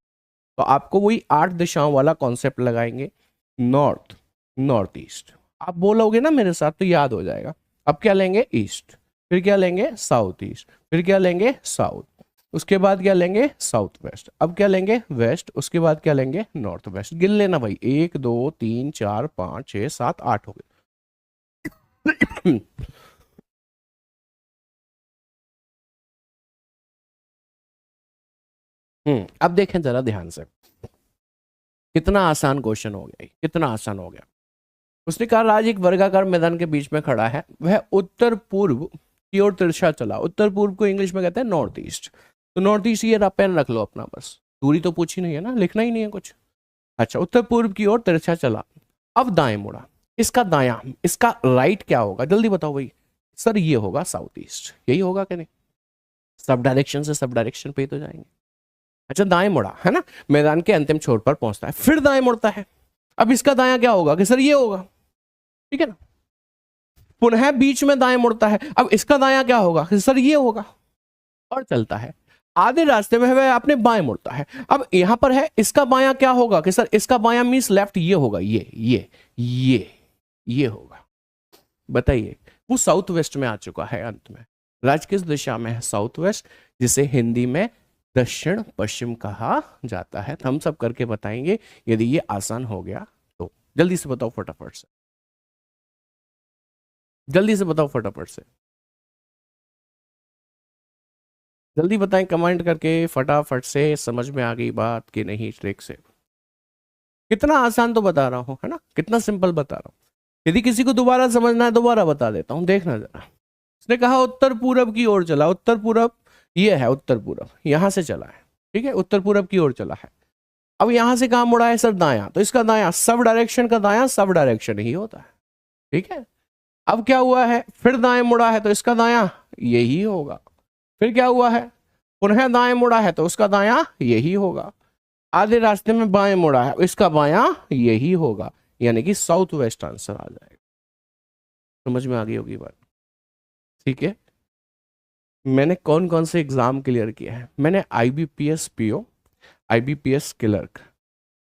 तो आपको वही 8 दिशाओं वाला कॉन्सेप्ट लगाएंगे, नॉर्थ, नॉर्थ ईस्ट। आप बोलोगे ना मेरे साथ तो याद हो जाएगा। अब क्या लेंगे, ईस्ट, फिर क्या लेंगे, साउथ ईस्ट, फिर क्या लेंगे, साउथ, उसके बाद क्या लेंगे, साउथ वेस्ट, अब क्या लेंगे, वेस्ट, उसके बाद क्या लेंगे, नॉर्थ वेस्ट। गिन लेना भाई, 1 2 3 4 5 6 7 8 हो गए। अब देखें जरा ध्यान से, कितना आसान क्वेश्चन हो गया, कितना आसान हो गया। उसने कहा राज एक वर्गाकार मैदान के बीच में खड़ा है, वह उत्तर पूर्व की ओर तिरछा चला। उत्तर पूर्व को इंग्लिश में कहते हैं नॉर्थ ईस्ट। तो नॉर्थ ईस्ट ये पेन रख लो अपना, बस दूरी तो पूछी नहीं है ना, लिखना ही नहीं है कुछ। अच्छा, उत्तर पूर्व की ओर तिरछा चला, अब दाएं मुड़ा। इसका दायां, इसका राइट क्या होगा, जल्दी बताओ भाई। सर ये होगा साउथ ईस्ट, यही होगा कि नहीं, सब डायरेक्शन से सब डायरेक्शन पे ही तो जाएंगे। अच्छा, दाएं मुड़ा है ना, मैदान के अंतिम छोर पर पहुंचता है, फिर दाएं मुड़ता है। अब इसका दायां क्या होगा कि सर ये होगा, ठीक है ना। पुनः बीच में दाएं मुड़ता है, अब इसका दायां क्या होगा कि सर ये होगा, और चलता है। आधे रास्ते में वह अपने बाएं मुड़ता है। अब यहां पर है, इसका बायां क्या होगा कि सर इसका बायां मींस लेफ्ट, ये होगा, ये होगा। बताइए, वो साउथ वेस्ट में आ चुका है अंत में। राज किस दिशा में है, साउथ वेस्ट, जिसे हिंदी में दक्षिण पश्चिम कहा जाता है। हम सब करके बताएंगे यदि ये आसान हो गया तो। जल्दी से बताओ फटाफट से, जल्दी से बताओ फटाफट से, जल्दी बताएं कमेंट करके फटाफट से, समझ में आ गई बात कि नहीं ट्रिक से। कितना आसान तो बता रहा हूं, है ना, कितना सिंपल बता रहा हूं। यदि किसी को दोबारा समझना है दोबारा बता देता हूं, देखना जरा। उसने कहा उत्तर पूरब की ओर चला, उत्तर पूरब ये है, उत्तर पूरब यहां से चला है, ठीक है, उत्तर पूरब की ओर चला है। अब यहां से कहां मुड़ा है सर, दायां, तो इसका दायां, सब डायरेक्शन का दायां सब डायरेक्शन ही होता है, ठीक है। अब क्या हुआ है, फिर दाएं मुड़ा है तो इसका दायां यही होगा। फिर क्या हुआ है, पुनः दाएं मुड़ा है तो उसका दायां यही होगा। आधे रास्ते में बाएं मुड़ा है, इसका बायां यही होगा, यानी कि साउथ वेस्ट आंसर आ जाएगा। समझ में आ गई होगी बात, ठीक है। मैंने कौन कौन से एग्जाम क्लियर किया है, मैंने IBPS PO, IBPS clerk,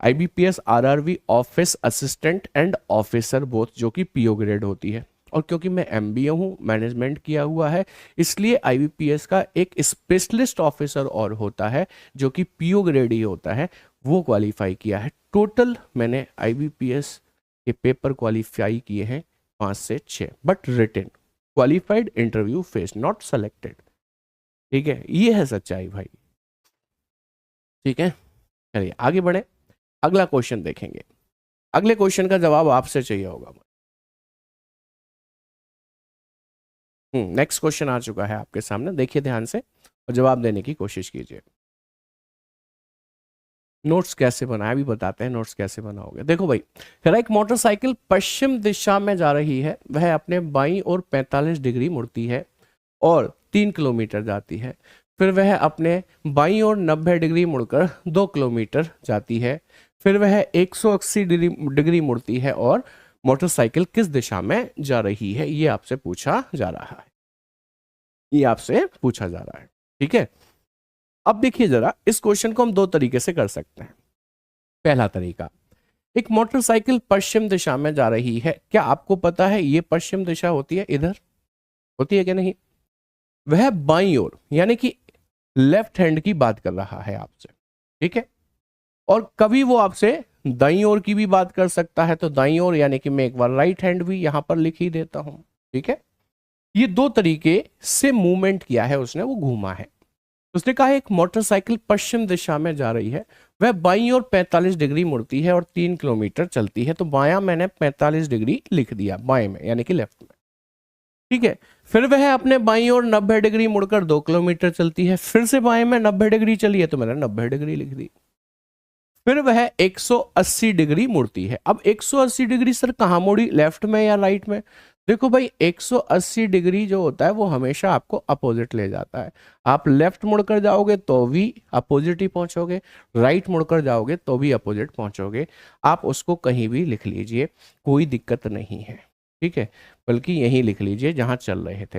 IBPS RRB office assistant and officer both, जो कि पीओ ग्रेड होती है। और क्योंकि मैं एमबीए हूँ, मैनेजमेंट किया हुआ है, इसलिए आईबीपीएस का एक स्पेशलिस्ट ऑफिसर और होता है जो कि पीओ ग्रेड ही होता है, वो क्वालिफाई किया है। टोटल मैंने आईबीपीएस के पेपर क्वालिफाई किए हैं 5 से 6, but written qualified, interview face, not selected, ठीक है, ये है सच्चाई भाई, ठीक है। चलिए आगे बढ़े, अगला क्वेश्चन देखेंगे। अगले क्वेश्चन का जवाब आपसे चाहिए होगा। नेक्स्ट क्वेश्चन आ चुका है आपके सामने, देखिए ध्यान से और जवाब देने की कोशिश कीजिए। नोट्स कैसे बनाया अभी बताते हैं, नोट्स कैसे बनाओगे। देखो भाई, कह रहा है एक मोटरसाइकिल पश्चिम दिशा में जा रही है, वह अपने बाईं ओर 45 डिग्री मुड़ती है और 3 किलोमीटर जाती है। फिर वह अपने बाईं ओर 90 डिग्री मुड़कर 2 किलोमीटर जाती है। फिर वह 180 डिग्री मुड़ती है और मोटरसाइकिल किस दिशा में जा रही है, ये आपसे पूछा जा रहा है, ये आपसे पूछा जा रहा है। ठीक है, अब देखिए जरा, इस क्वेश्चन को हम दो तरीके से कर सकते हैं। पहला तरीका, एक मोटरसाइकिल पश्चिम दिशा में जा रही है, क्या आपको पता है ये पश्चिम दिशा होती है, इधर होती है क्या नहीं? वह बाईं ओर यानी कि लेफ्ट हैंड की बात कर रहा है आपसे। ठीक है, और कभी वो आपसे दाईं ओर की भी बात कर सकता है, तो दाईं ओर यानी कि मैं एक बार राइट हैंड भी यहां पर लिख ही देता हूं। ठीक है, ये दो तरीके से मूवमेंट किया है उसने, वो घूमा है। उसने कहा एक मोटरसाइकिल पश्चिम दिशा में जा रही है, वह बाईं ओर 45 डिग्री मुड़ती है और 3 किलोमीटर चलती है। तो बायां मैंने 45 डिग्री लिख दिया, बाएं में यानी कि लेफ्ट में। ठीक है, फिर वह अपने बाईं ओर 90 डिग्री मुड़कर 2 किलोमीटर चलती है। फिर से बाएं में 90 डिग्री चली है, तो मैंने 90 डिग्री लिख दी। फिर वह 180 डिग्री मुड़ती है। अब 180 डिग्री सर कहाँ मुड़ी, लेफ्ट में या राइट में? देखो भाई, 180 डिग्री जो होता है वो हमेशा आपको अपोजिट ले जाता है। आप लेफ्ट मुड़कर जाओगे तो भी अपोजिट ही पहुंचोगे, राइट मुड़कर जाओगे तो भी अपोजिट पहुंचोगे। आप उसको कहीं भी लिख लीजिए, कोई दिक्कत नहीं है। ठीक है, बल्कि यहीं लिख लीजिए जहां चल रहे थे।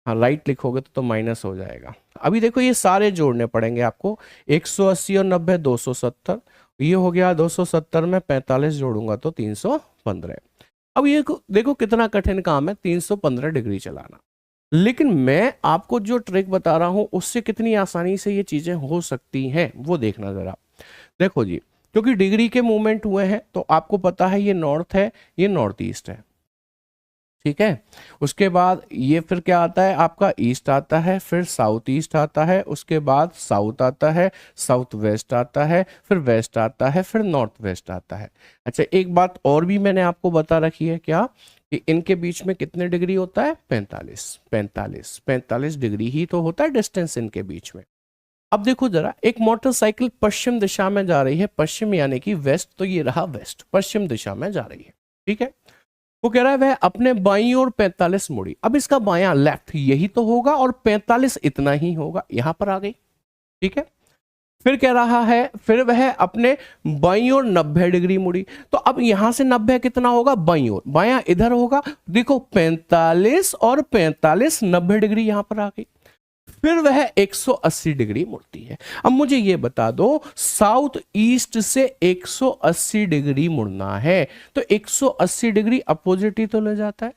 हाँ, राइट लिखोगे तो माइनस हो जाएगा। अभी देखो ये सारे जोड़ने पड़ेंगे आपको, 180 और 90 270, ये हो गया 270 में 45 जोड़ूंगा तो 315। अब ये देखो कितना कठिन काम है 315 डिग्री चलाना, लेकिन मैं आपको जो ट्रिक बता रहा हूं उससे कितनी आसानी से ये चीजें हो सकती हैं वो देखना जरा। देखो जी, क्योंकि डिग्री के मूवमेंट हुए हैं तो आपको पता है ये नॉर्थ है, ये नॉर्थ ईस्ट है। ठीक है, उसके बाद ये फिर क्या आता है आपका, ईस्ट आता है, फिर साउथ ईस्ट आता है, उसके बाद साउथ आता है, साउथ वेस्ट आता है, फिर वेस्ट आता है, फिर नॉर्थ वेस्ट आता है। अच्छा, एक बात और भी मैंने आपको बता रखी है, क्या कि इनके बीच में कितने डिग्री होता है, 45 डिग्री ही तो होता है डिस्टेंस इनके बीच में। अब देखो जरा, एक मोटरसाइकिल पश्चिम दिशा में जा रही है, पश्चिम यानी कि वेस्ट, तो ये रहा वेस्ट, पश्चिम दिशा में जा रही है। ठीक है, वो कह रहा है वह अपने बाईं ओर 45 मुड़ी। अब इसका बायां लेफ्ट यही तो होगा और 45 इतना ही होगा, यहां पर आ गई। ठीक है, फिर कह रहा है फिर वह अपने बाईं ओर 90 डिग्री मुड़ी। तो अब यहां से 90 कितना होगा, बाईं ओर, बायां इधर होगा। देखो 45 और 45, 90 डिग्री यहां पर आ गई। फिर वह 180 डिग्री मुड़ती है। अब मुझे यह बता दो, साउथ ईस्ट से 180 डिग्री मुड़ना है तो 180 डिग्री अपोजिट ही तो ले जाता है।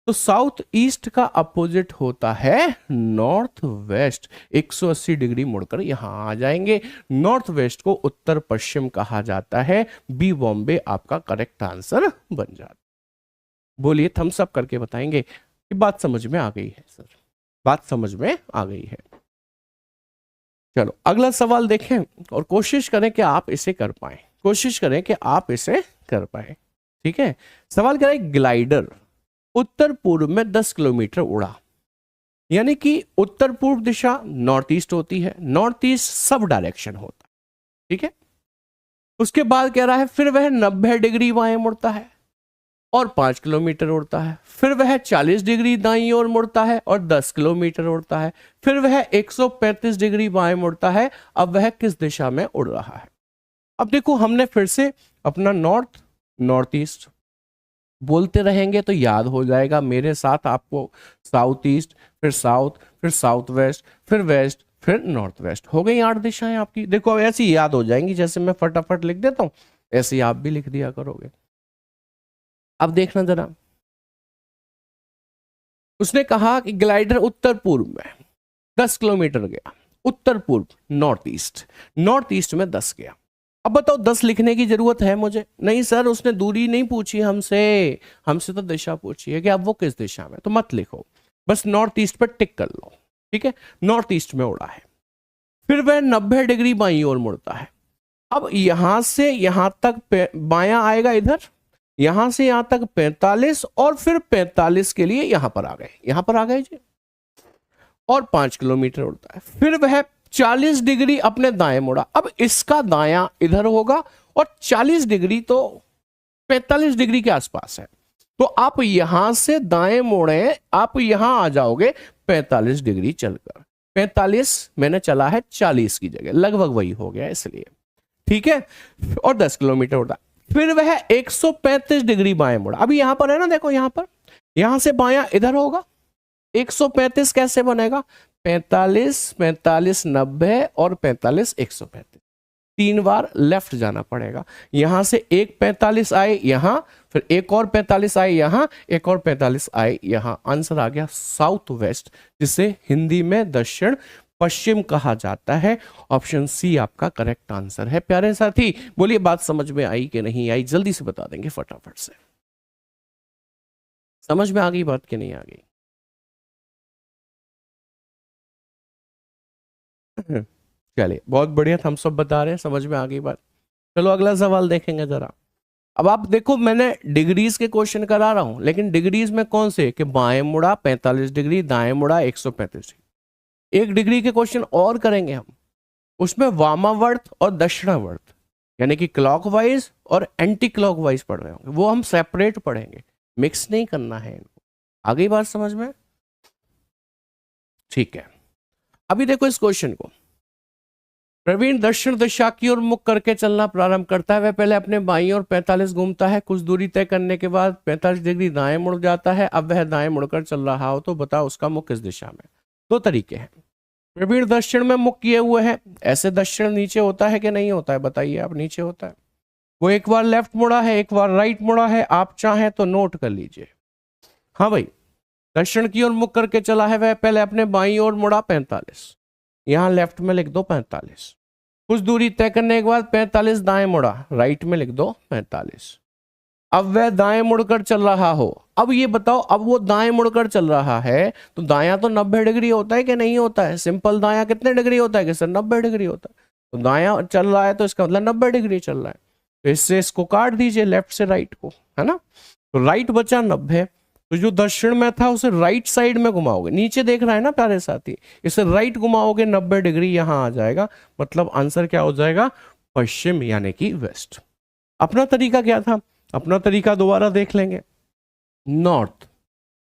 तो साउथ ईस्ट का अपोजिट होता है नॉर्थ वेस्ट। 180 डिग्री मुड़कर यहां आ जाएंगे। नॉर्थ वेस्ट को उत्तर पश्चिम कहा जाता है। बी बॉम्बे आपका करेक्ट आंसर बन जाता। बोलिए, थम्स अप करके बताएंगे कि बात समझ में आ गई है सर, बात समझ में आ गई है। चलो अगला सवाल देखें और कोशिश करें कि आप इसे कर पाए, कोशिश करें कि आप इसे कर पाए। ठीक है, सवाल कह रहा है ग्लाइडर उत्तर पूर्व में 10 किलोमीटर उड़ा, यानी कि उत्तर पूर्व दिशा नॉर्थ ईस्ट होती है, नॉर्थ ईस्ट सब डायरेक्शन होता है। ठीक है, उसके बाद कह रहा है फिर वह 90 डिग्री बाएं मुड़ता है और 5 किलोमीटर उड़ता है। फिर वह 40 डिग्री दाईं ओर मुड़ता है और 10 किलोमीटर उड़ता है। फिर वह 135 डिग्री बाएं मुड़ता है। अब वह किस दिशा में उड़ रहा है? अब देखो, हमने फिर से अपना नॉर्थ ईस्ट बोलते रहेंगे तो याद हो जाएगा मेरे साथ आपको। साउथ ईस्ट, फिर साउथ वेस्ट, फिर वेस्ट, फिर नॉर्थ वेस्ट। हो गई 8 दिशाएं आपकी। देखो ऐसी याद हो जाएंगी, जैसे मैं फटाफट लिख देता हूं ऐसे ही आप भी लिख दिया करोगे। अब देखना जरा, उसने कहा कि ग्लाइडर उत्तर पूर्व में 10 किलोमीटर गया, उत्तर पूर्व नॉर्थ ईस्ट में 10 गया। अब बताओ 10 लिखने की जरूरत है मुझे? नहीं सर, उसने दूरी नहीं पूछी हमसे तो दिशा पूछी है कि अब वो किस दिशा में, तो मत लिखो, बस नॉर्थ ईस्ट पर टिक कर लो। ठीक है, नॉर्थ ईस्ट में उड़ा है। फिर वह 90 डिग्री बाईं ओर मुड़ता है। अब यहां से यहां तक बायां आएगा, इधर यहां से यहां तक 45 और फिर 45 के लिए यहां पर आ गए जी, और 5 किलोमीटर उड़ता है। फिर वह 40 डिग्री अपने दाएं मुड़ा। अब इसका दायां इधर होगा और 40 डिग्री तो 45 डिग्री के आसपास है, तो आप यहां से दाएं मोड़े, आप यहां आ जाओगे 45 डिग्री चलकर। 45 मैंने चला है 40 की जगह, लगभग वही हो गया इसलिए, ठीक है। और 10 किलोमीटर होता है। फिर वह 135 डिग्री बाएं मुड़ा। अभी यहां पर है ना, देखो यहां पर, यहां से बायां इधर होगा। 135 कैसे बनेगा? 45, 45, 90 और 45, 135। 3 बार लेफ्ट जाना पड़ेगा। यहां से एक 45 आए यहां, फिर एक और 45 आए यहां, एक और 45 आए यहां। आंसर आ गया साउथ वेस्ट, जिसे हिंदी में दक्षिण पश्चिम कहा जाता है। ऑप्शन सी आपका करेक्ट आंसर है। प्यारे साथी, बोलिए बात समझ में आई कि नहीं आई? जल्दी से बता देंगे फटाफट से। समझ में आ गई बात कि नहीं आ गई? चलिए, बहुत बढ़िया, हम सब बता रहे हैं, समझ में आ गई बात। चलो अगला सवाल देखेंगे जरा। अब आप देखो, मैंने डिग्रीज के क्वेश्चन करा रहा हूं, लेकिन डिग्रीज में कौन से कि बाएं मुड़ा 45 डिग्री, दाएं मुड़ा 135 डिग्री। 1 डिग्री के क्वेश्चन और करेंगे हम, उसमें वामावर्त और दक्षिणावर्त, यानी कि क्लॉकवाइज और एंटी क्लॉकवाइज पढ़ रहे होंगे, वो हम सेपरेट पढ़ेंगे, मिक्स नहीं करना है इनको। आ गई बात समझ में? ठीक है, अभी देखो इस क्वेश्चन को। प्रवीण दक्षिण दिशा की ओर मुख करके चलना प्रारंभ करता है। वह पहले अपने बाईं ओर 45 घूमता है, कुछ दूरी तय करने के बाद 45 डिग्री दाएं मुड़ जाता है। अब वह दाएं मुड़कर चल रहा हो तो बताओ उसका मुख किस दिशा में? 2 तरीके हैं। प्रवीण दक्षिण में मुख किए हुए है, ऐसे दक्षिण नीचे होता है कि नहीं होता है? बताइए आप, नीचे होता है। वो एक बार लेफ्ट मुड़ा है, एक बार राइट मुड़ा है, आप चाहें तो नोट कर लीजिए। हाँ भाई, दक्षिण की ओर मुख करके चला है, वह पहले अपने बाईं ओर मुड़ा 45, यहां लेफ्ट में लिख दो 45। कुछ दूरी तय करने के बाद 45 दाएं मुड़ा, राइट में लिख दो 45। अब वह दाएं मुड़कर चल रहा हो। अब ये बताओ, अब वो दाएं मुड़कर चल रहा है तो दायां तो 90 डिग्री होता है कि नहीं होता है? सिंपल दायां कितने डिग्री होता है कि सर 90 डिग्री होता है। तो दायां चल रहा है तो इसका मतलब 90 डिग्री चल रहा है, तो इससे इसको काट दीजिए, लेफ्ट से राइट को, है ना। तो राइट बचा 90, तो जो दक्षिण में था उसे राइट साइड में घुमाओगे, नीचे देख रहा है ना प्यारे साथी, इसे राइट घुमाओगे 90 डिग्री, यहां आ जाएगा। मतलब आंसर क्या हो जाएगा? पश्चिम, यानी कि वेस्ट। अपना तरीका क्या था? अपना तरीका दोबारा देख लेंगे। नॉर्थ,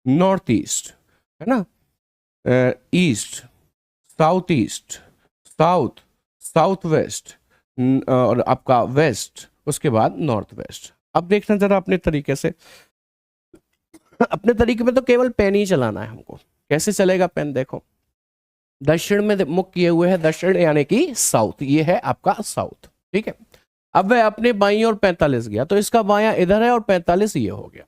नॉर्थ ईस्ट, है ना, east, south east, south, south west, और आपका वेस्ट, उसके बाद नॉर्थ वेस्ट। अब देखना जरा अपने तरीके से। अपने तरीके में तो केवल पेन ही चलाना है हमको। कैसे चलेगा पेन? देखो, दक्षिण में मुख किए हुए है, दक्षिण यानी कि साउथ, ये है आपका साउथ, ठीक है। अब वह अपने बाईं ओर 45 गया, तो इसका बायां इधर है और 45 ये हो गया।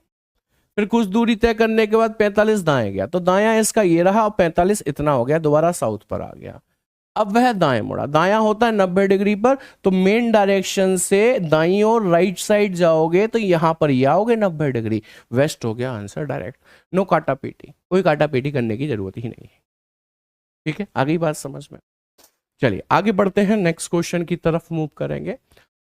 फिर कुछ दूरी तय करने के बाद 45 दाएं गया, तो दायां इसका ये रहा और 45 इतना हो गया, दोबारा साउथ पर आ गया। अब वह दाएं मुड़ा, दायां होता है 90 डिग्री पर, तो मेन डायरेक्शन से दाईं ओर राइट साइड जाओगे तो यहां पर ये आओगे 90 डिग्री, वेस्ट हो गया आंसर डायरेक्ट। नो काटा पीटी, कोई काटा पीटी करने की जरूरत ही नहीं है, ठीक है। आगे बात समझ में? चलिए आगे बढ़ते हैं, नेक्स्ट क्वेश्चन की तरफ मूव करेंगे।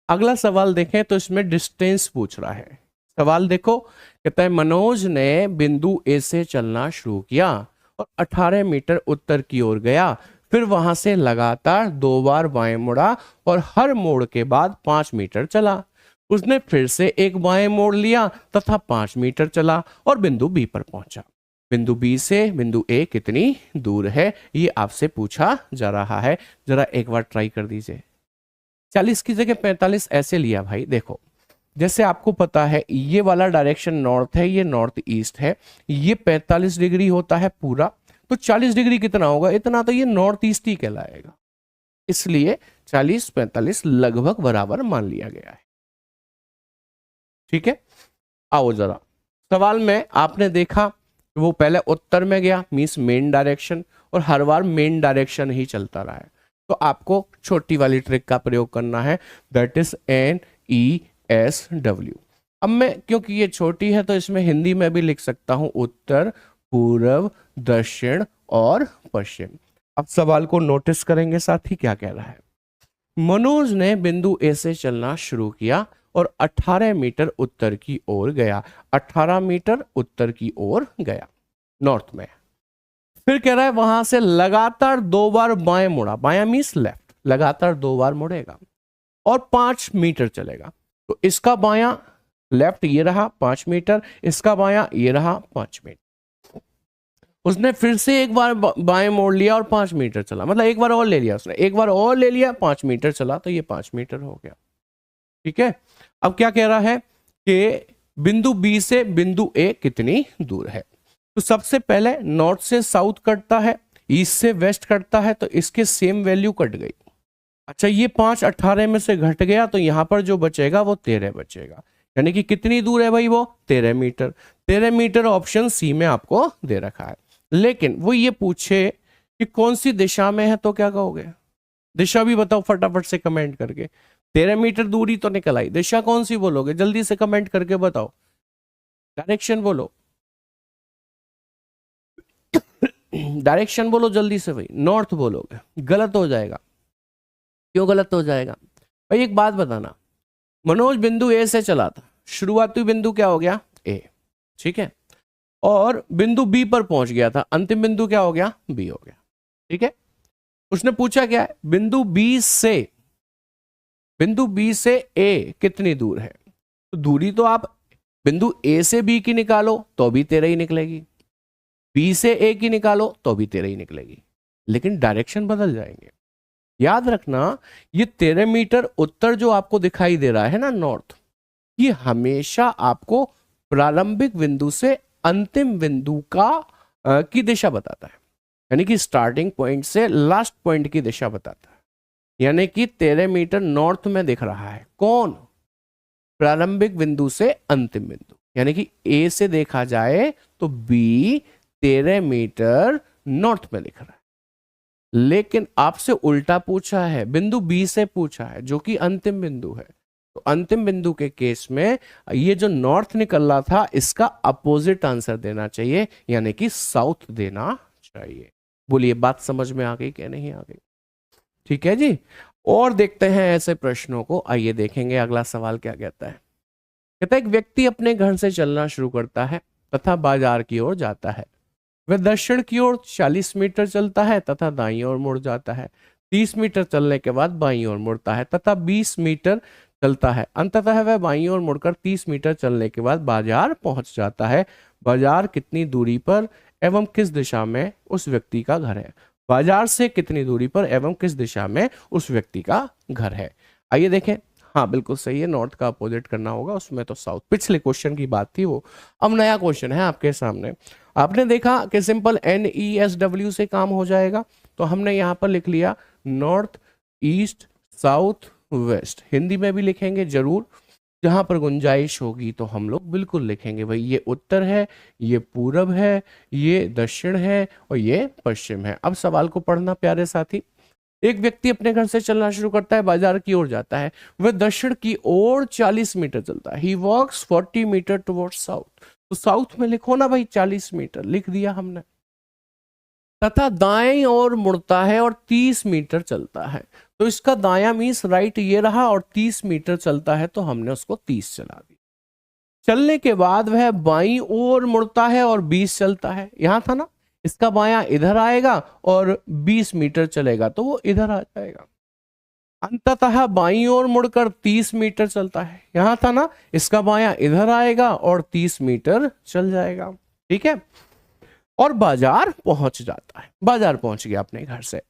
अगला सवाल देखें तो इसमें डिस्टेंस पूछ रहा है। सवाल देखो, कहता है मनोज ने बिंदु ए से चलना शुरू किया और 18 मीटर उत्तर की ओर गया, फिर वहां से लगातार 2 बार बाएं मुड़ा और हर मोड़ के बाद 5 मीटर चला। उसने फिर से एक बाएं मोड़ लिया तथा 5 मीटर चला और बिंदु बी पर पहुंचा। बिंदु बी से बिंदु ए कितनी दूर है, ये आपसे पूछा जा रहा है। जरा एक बार ट्राई कर दीजिए। 40 की जगह 45 ऐसे लिया भाई। देखो, जैसे आपको पता है ये वाला डायरेक्शन नॉर्थ है, ये नॉर्थ ईस्ट है, ये 45 डिग्री होता है पूरा, तो 40 डिग्री कितना होगा? इतना, तो ये नॉर्थ ईस्ट ही कहलाएगा। इसलिए 40 45 लगभग बराबर मान लिया गया है, ठीक है। आओ जरा, सवाल में आपने देखा वो पहले उत्तर में गया, मींस मेन डायरेक्शन, और हर बार मेन डायरेक्शन ही चलता रहा है। तो आपको छोटी वाली ट्रिक का प्रयोग करना है, दैट इज NESW। अब मैं, क्योंकि ये छोटी है तो इसमें हिंदी में भी लिख सकता हूं, उत्तर, पूर्व, दक्षिण और पश्चिम। अब सवाल को नोटिस करेंगे साथी, क्या कह रहा है। मनोज ने बिंदु ए से चलना शुरू किया और 18 मीटर उत्तर की ओर गया। 18 मीटर उत्तर की ओर गया, नॉर्थ में। फिर कह रहा है वहां से लगातार 2 बार बाएं मुड़ा, बायां मीन्स लेफ्ट, लगातार 2 बार मुड़ेगा और 5 मीटर चलेगा। तो इसका बायां लेफ्ट ये रहा 5 मीटर, इसका बायां ये रहा 5 मीटर। उसने फिर से एक बार बाएं मोड़ लिया और 5 मीटर चला, मतलब एक बार और ले लिया उसने, एक बार और ले लिया 5 मीटर चला, तो ये 5 मीटर हो गया। ठीक है, अब क्या कह रहा है कि बिंदु बी से बिंदु ए कितनी दूर है। तो सबसे पहले नॉर्थ से साउथ कटता है, ईस्ट से वेस्ट कटता है, तो इसके सेम वैल्यू कट गई। अच्छा, ये 5 18 में से घट गया, तो यहां पर जो बचेगा वो 13 बचेगा, यानी कि कितनी दूर है भाई वो 13 मीटर। 13 मीटर ऑप्शन सी में आपको दे रखा है। लेकिन वो ये पूछे कि कौन सी दिशा में है, तो क्या कहोगे? दिशा भी बताओ फटाफट से कमेंट करके। 13 मीटर दूरी तो निकल आई, दिशा कौन सी बोलोगे? जल्दी से कमेंट करके बताओ, डायरेक्शन बोलो, डायरेक्शन बोलो जल्दी से भाई। नॉर्थ बोलोगे गलत हो जाएगा। क्यों गलत हो जाएगा भाई? एक बात बताना, मनोज बिंदु ए से चला था, शुरुआती बिंदु क्या हो गया? ए, ठीक है, और बिंदु बी पर पहुंच गया था, अंतिम बिंदु क्या हो गया? बी हो गया। ठीक है, उसने पूछा क्या है? बिंदु बी से ए कितनी दूर है। तो दूरी तो आप बिंदु ए से बी की निकालो तो भी 13 ही निकलेगी, बी से ए की निकालो तो भी 13 ही निकलेगी, लेकिन डायरेक्शन बदल जाएंगे। याद रखना, ये 13 मीटर उत्तर जो आपको दिखाई दे रहा है ना, नॉर्थ, ये हमेशा आपको प्रारंभिक बिंदु से अंतिम बिंदु की दिशा बताता है, यानी कि स्टार्टिंग पॉइंट से लास्ट पॉइंट की दिशा बताता है। यानी कि 13 मीटर नॉर्थ में दिख रहा है, कौन? प्रारंभिक बिंदु से अंतिम बिंदु, यानी कि ए से देखा जाए तो बी 13 मीटर नॉर्थ में दिख रहा है। लेकिन आपसे उल्टा पूछा है, बिंदु बी से पूछा है जो कि अंतिम बिंदु है। तो अंतिम बिंदु के केस में ये जो नॉर्थ निकल रहा था, इसका अपोजिट आंसर देना चाहिए, यानी कि साउथ देना चाहिए। बोलिए, बात समझ में आ गई कि नहीं आ गई? ठीक है जी, और देखते हैं ऐसे प्रश्नों को। आइए देखेंगे अगला सवाल क्या कहता है। कहता है एक व्यक्ति अपने घर से चलना शुरू करता है तथा बाजार की ओर जाता है। वह दक्षिण की ओर 40 मीटर चलता है तथा दाईं ओर मुड़ जाता है। 30 मीटर चलने के बाद बाईं ओर मुड़ता है तथा 20 मीटर चलता है। अंततः वह बाईं ओर मुड़कर 30 मीटर चलने के बाद बाजार पहुंच जाता है। बाजार कितनी दूरी पर एवं किस दिशा में उस व्यक्ति का घर है? बाजार से कितनी दूरी पर एवं किस दिशा में उस व्यक्ति का घर है? आइए देखें। हाँ बिल्कुल सही है, नॉर्थ का अपोजिट करना होगा, उसमें तो साउथ। पिछले क्वेश्चन की बात थी वो, अब नया क्वेश्चन है आपके सामने। आपने देखा कि सिंपल NESW से काम हो जाएगा, तो हमने यहाँ पर लिख लिया north, east, south, west. Hindi में भी लिखेंगे जरूर, जहां पर गुंजाइश होगी तो हम लोग बिल्कुल लिखेंगे भाई, ये उत्तर है, ये पूरब है, ये दक्षिण है और ये पश्चिम है। अब सवाल को पढ़ना प्यारे साथी। एक व्यक्ति अपने घर से चलना शुरू करता है, बाजार की ओर जाता है। वह दक्षिण की ओर 40 मीटर चलता है। ही वॉक्स 40 मीटर टुवर्ड्स साउथ। तो साउथ में लिखो ना भाई, 40 मीटर लिख दिया हमने। तथा दाएं ओर मुड़ता है और 30 मीटर चलता है। तो इसका दायां मीन्स राइट ये रहा, और 30 मीटर चलता है तो हमने उसको 30 चला दिया। चलने के बाद वह बाईं ओर मुड़ता है और 20 चलता है। यहां था ना, इसका बायां इधर आएगा और 20 मीटर चलेगा तो वो इधर आ जाएगा। अंततः बाईं ओर मुड़कर 30 मीटर चलता है। यहां था ना, इसका बायां इधर आएगा और 30 मीटर चल जाएगा। ठीक है, और बाजार पहुंच जाता है। बाजार पहुंच गया अपने घर से।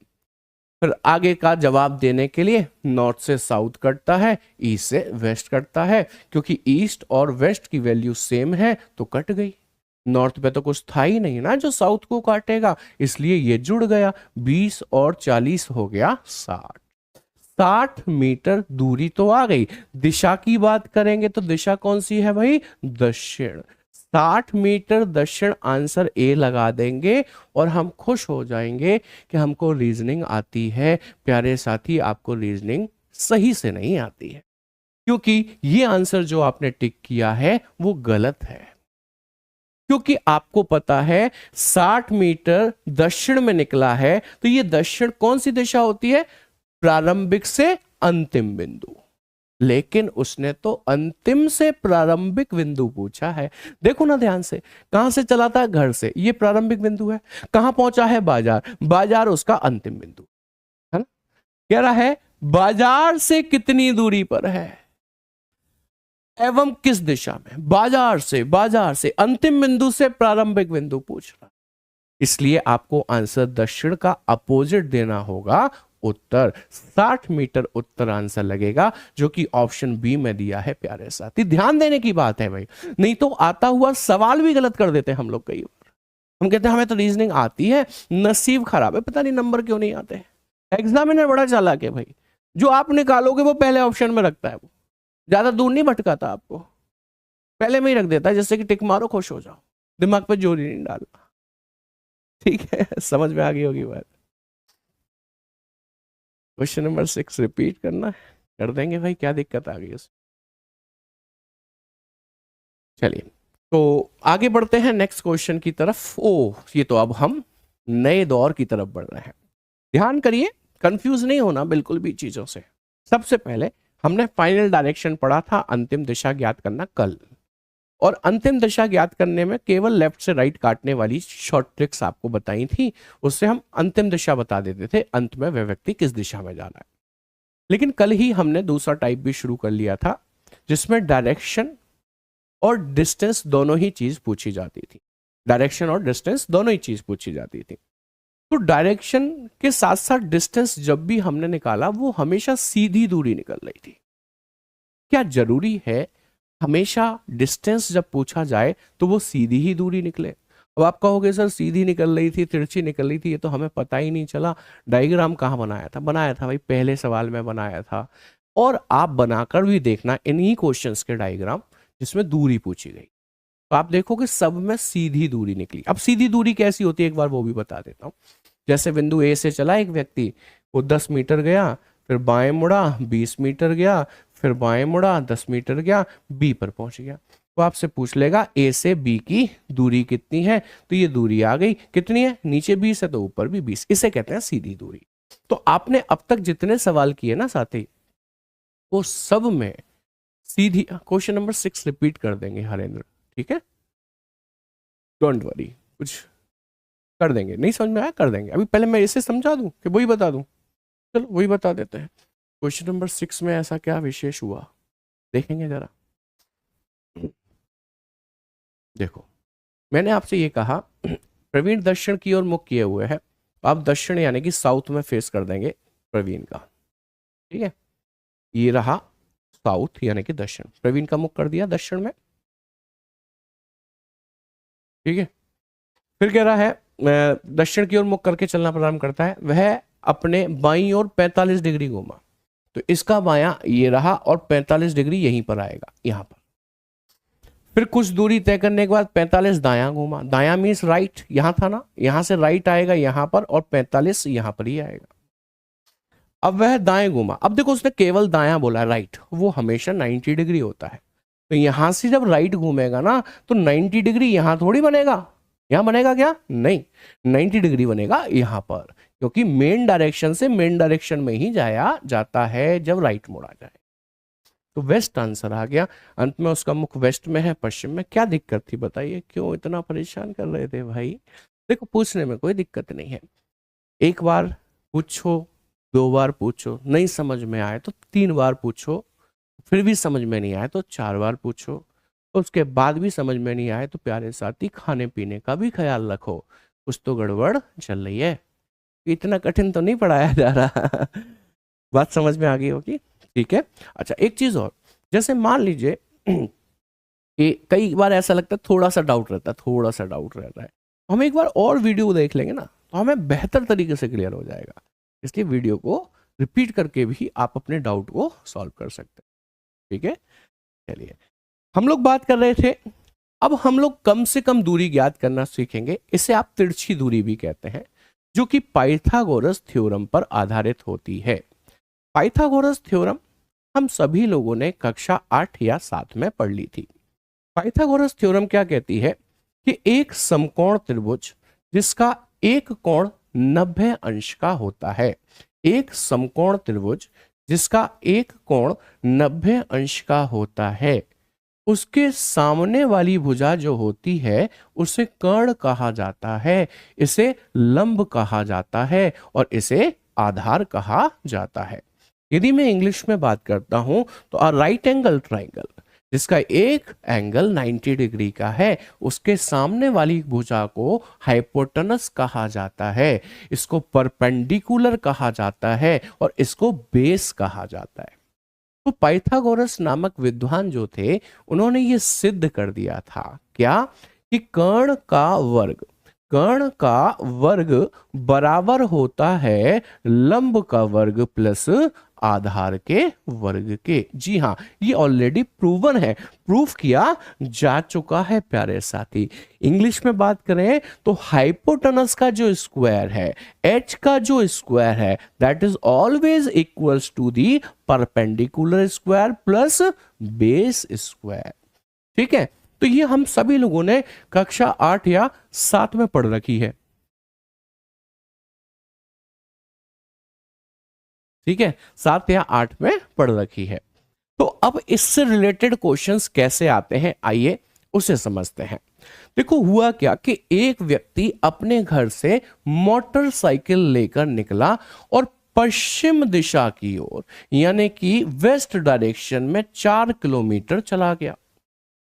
फिर आगे का जवाब देने के लिए नॉर्थ से साउथ कटता है, ईस्ट से वेस्ट कटता है। क्योंकि ईस्ट और वेस्ट की वैल्यू सेम है तो कट गई। नॉर्थ पे तो कुछ था ही नहीं ना जो साउथ को काटेगा, इसलिए ये जुड़ गया। 20 और 40 हो गया 60। 60 मीटर दूरी तो आ गई। दिशा की बात करेंगे तो दिशा कौन सी है भाई? दक्षिण। 60 मीटर दक्षिण, आंसर ए लगा देंगे और हम खुश हो जाएंगे कि हमको रीजनिंग आती है। प्यारे साथी, आपको रीजनिंग सही से नहीं आती है, क्योंकि ये आंसर जो आपने टिक किया है वो गलत है। क्योंकि आपको पता है 60 मीटर दक्षिण में निकला है, तो ये दक्षिण कौन सी दिशा होती है? प्रारंभिक से अंतिम बिंदु। लेकिन उसने तो अंतिम से प्रारंभिक बिंदु पूछा है। देखो ना ध्यान से, कहां से चला था? घर से, ये प्रारंभिक बिंदु है। कहां पहुंचा है? बाजार, बाजार उसका अंतिम बिंदु है ना। कह रहा है बाजार से कितनी दूरी पर है एवं किस दिशा में। बाजार से अंतिम बिंदु से प्रारंभिक बिंदु पूछ रहा, इसलिए आपको आंसर दक्षिण का अपोजिट देना होगा। उत्तर 60 मीटर उत्तर आंसर लगेगा, जो कि ऑप्शन बी में दिया है। प्यारे साथी, ध्यान देने की बात है भाई, नहीं तो आता हुआ सवाल भी गलत कर देते हैं हम लोग। कई बार हम कहते हैं हमें तो रीजनिंग आती है, नसीब खराब है, पता नहीं नंबर क्यों नहीं आते। एग्जामिनर बड़ा चालाक है भाई, जो आप निकालोगे वो पहले ऑप्शन में रखता है। वो ज्यादा दूर नहीं भटकाता, आपको पहले में ही रख देता है, जैसे कि टिक मारो खुश हो जाओ, दिमाग पे जोर ही नहीं डालना। ठीक है, समझ में आ गई होगी बात। क्वेश्चन नंबर 6 रिपीट करना है, कर देंगे भाई, क्या दिक्कत आ गई उसमें। चलिए तो आगे बढ़ते हैं नेक्स्ट क्वेश्चन की तरफ। ये तो अब हम नए दौर की तरफ बढ़ रहे हैं। ध्यान करिए, कंफ्यूज नहीं होना बिल्कुल भी चीजों से। सबसे पहले हमने फाइनल डायरेक्शन पढ़ा था, अंतिम दिशा ज्ञात करना कल, और अंतिम दिशा ज्ञात करने में केवल लेफ्ट से राइट काटने वाली शॉर्ट ट्रिक्स आपको बताई थी। उससे हम अंतिम दिशा बता देते थे, अंत में वह व्यक्ति किस दिशा में जाना है। लेकिन कल ही हमने दूसरा टाइप भी शुरू कर लिया था, जिसमें डायरेक्शन और डिस्टेंस दोनों ही चीज पूछी जाती थी। डायरेक्शन और डिस्टेंस दोनों ही चीज पूछी जाती थी। तो डायरेक्शन के साथ साथ डिस्टेंस जब भी हमने निकाला, वो हमेशा सीधी दूरी निकल रही थी। क्या जरूरी है हमेशा डिस्टेंस जब पूछा जाए तो वो सीधी ही दूरी निकले? अब आप कहोगे सर सीधी निकल रही थी, तिरछी निकल रही थी, ये तो हमें पता ही नहीं चला। डायग्राम कहाँ बनाया था? बनाया था भाई पहले सवाल में बनाया था। और आप बनाकर भी देखना इन्हीं क्वेश्चंस के डायग्राम जिसमें दूरी पूछी गई, तो आप देखोगे सब में सीधी दूरी निकली। अब सीधी दूरी कैसी होती है एक बार वो भी बता देता हूँ। जैसे बिंदु ए से चला एक व्यक्ति, वो 10 मीटर गया, फिर बाएं मुड़ा 20 मीटर गया, फिर बाएं मुड़ा 10 मीटर गया, बी पर पहुंच गया। तो आपसे पूछ लेगा ए से बी की दूरी कितनी है, तो ये दूरी आ गई। कितनी है? नीचे 20 है तो ऊपर भी 20। इसे कहते हैं सीधी दूरी। तो आपने अब तक जितने सवाल किए ना साथी, वो सब में सीधी। क्वेश्चन नंबर 6 रिपीट कर देंगे हरेंद्र, ठीक है, डोंट वरी, कुछ कर देंगे। नहीं समझ में आया कर देंगे। अभी पहले मैं इसे समझा दूं कि वही बता दूं? चलो वही बता देते हैं। क्वेश्चन नंबर 6 में ऐसा क्या विशेष हुआ, देखेंगे जरा। देखो, मैंने आपसे ये कहा प्रवीण दक्षिण की ओर मुख किए हुए है, आप दक्षिण यानी कि साउथ में फेस कर देंगे प्रवीण का, ठीक है। ये रहा साउथ यानी कि दक्षिण, प्रवीण का मुख कर दिया दक्षिण में, ठीक है। फिर कह रहा है दक्षिण की ओर मुख करके चलना प्रारंभ करता है, वह अपने बाईं ओर 45 डिग्री घूमा, तो इसका बायां ये रहा और 45 डिग्री यहीं पर आएगा, यहां पर। फिर कुछ दूरी तय करने के बाद 45 दायां घूमा, दायां मीन्स राइट, यहां था ना, यहां से राइट आएगा यहां पर, और 45 यहां पर ही आएगा। अब वह दाएं घूमा, अब देखो उसने केवल दायां बोला, राइट, वो हमेशा 90 डिग्री होता है। तो यहां से जब राइट घूमेगा ना, तो 90 डिग्री यहां थोड़ी बनेगा, यहां बनेगा क्या? नहीं, 90 डिग्री बनेगा यहां पर, क्योंकि मेन डायरेक्शन से मेन डायरेक्शन में ही जाया जाता है जब राइट मोड़ा जाए। तो वेस्ट आंसर आ गया। अंत में उसका मुख वेस्ट में है, पश्चिम में। क्या दिक्कत थी बताइए, क्यों इतना परेशान कर रहे थे भाई? देखो, पूछने में कोई दिक्कत नहीं है, एक बार पूछो, 2 बार पूछो, नहीं समझ में आए तो 3 बार पूछो, फिर भी समझ में नहीं आए तो 4 बार पूछो, उसके बाद भी समझ में नहीं आए तो प्यारे साथी खाने पीने का भी ख्याल रखो, कुछ तो गड़बड़ चल रही है। इतना कठिन तो नहीं पढ़ाया जा रहा। बात समझ में आ गई होगी, ठीक है। अच्छा, एक चीज और, जैसे मान लीजिए कि कई बार ऐसा लगता है थोड़ा सा डाउट रहता है, थोड़ा सा डाउट रहता है, हम एक बार और वीडियो देख लेंगे ना, तो हमें बेहतर तरीके से क्लियर हो जाएगा। इसलिए वीडियो को रिपीट करके भी आप अपने डाउट को सॉल्व कर सकते हैं, ठीक है। चलिए, हम लोग बात कर रहे थे, अब हम लोग कम से कम दूरी ज्ञात करना सीखेंगे। इसे आप तिरछी दूरी भी कहते हैं, जो कि पाइथागोरस थ्योरम पर आधारित होती है। पाइथागोरस थ्योरम हम सभी लोगों ने कक्षा 8 या 7 में पढ़ ली थी। पाइथागोरस थ्योरम क्या कहती है कि एक समकोण त्रिभुज जिसका एक कोण 90 अंश का होता है, एक समकोण त्रिभुज जिसका एक कोण 90 अंश का होता है, उसके सामने वाली भुजा जो होती है उसे कर्ण कहा जाता है, इसे लंब कहा जाता है और इसे आधार कहा जाता है। यदि मैं इंग्लिश में बात करता हूं तो अ राइट एंगल ट्राइंगल जिसका एक एंगल 90 डिग्री का है, उसके सामने वाली भुजा को हाइपोटेनस कहा जाता है, इसको परपेंडिकुलर कहा जाता है और इसको बेस कहा जाता है। तो पाइथागोरस नामक विद्वान जो थे उन्होंने ये सिद्ध कर दिया था क्या, कि कर्ण का वर्ग बराबर होता है लंब का वर्ग प्लस आधार के वर्ग के। जी हाँ, ये ऑलरेडी प्रूवन है, प्रूफ किया जा चुका है प्यारे साथी। इंग्लिश में बात करें तो हाइपोटेनस का जो स्क्वायर है, एच का जो स्क्वायर है, that is always equals to the perpendicular square plus base square. ठीक है, तो ये हम सभी लोगों ने कक्षा 8 या 7 में पढ़ रखी है। ठीक है, 7 या 8 में पढ़ रखी है। तो अब इससे रिलेटेड क्वेश्चंस कैसे आते हैं, आइए उसे समझते हैं। देखो हुआ क्या कि एक व्यक्ति अपने घर से मोटरसाइकिल लेकर निकला और पश्चिम दिशा की ओर यानी कि वेस्ट डायरेक्शन में 4 किलोमीटर चला गया।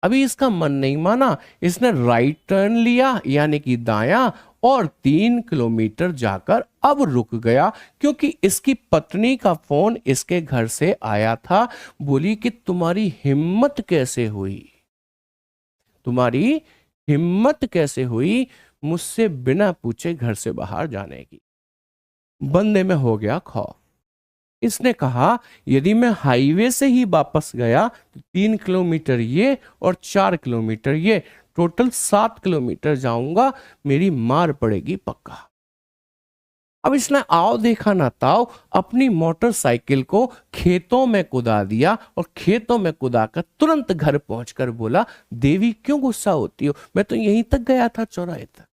अभी इसका मन नहीं माना, इसने राइट टर्न लिया यानी कि दायां और 3 किलोमीटर जाकर अब रुक गया, क्योंकि इसकी पत्नी का फोन इसके घर से आया था। बोली कि तुम्हारी हिम्मत कैसे हुई, तुम्हारी हिम्मत कैसे हुई मुझसे बिना पूछे घर से बाहर जाने की। बंदे में हो गया खौफ। इसने कहा यदि मैं हाईवे से ही वापस गया तो 3 किलोमीटर ये और 4 किलोमीटर ये, टोटल 7 किलोमीटर जाऊंगा, मेरी मार पड़ेगी पक्का। अब इसने आओ देखा ना ताओ अपनी मोटरसाइकिल को खेतों में कुदा दिया और खेतों में कुदाकर तुरंत घर पहुंचकर बोला, देवी क्यों गुस्सा होती हो, मैं तो यहीं तक गया था, चौराहे तक।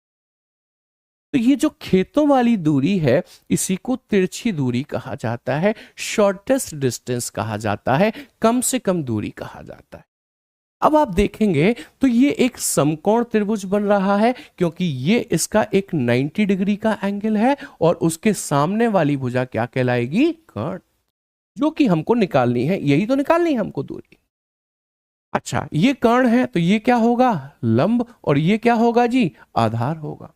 तो ये जो खेतों वाली दूरी है इसी को तिरछी दूरी कहा जाता है, शॉर्टेस्ट डिस्टेंस कहा जाता है, कम से कम दूरी कहा जाता है। अब आप देखेंगे तो ये एक समकोण त्रिभुज बन रहा है, क्योंकि ये इसका एक 90 डिग्री का एंगल है और उसके सामने वाली भुजा क्या कहलाएगी, कर्ण, जो कि हमको निकालनी है, यही तो निकालनी है हमको दूरी। अच्छा, ये कर्ण है तो ये क्या होगा, लंब, और ये क्या होगा जी, आधार होगा।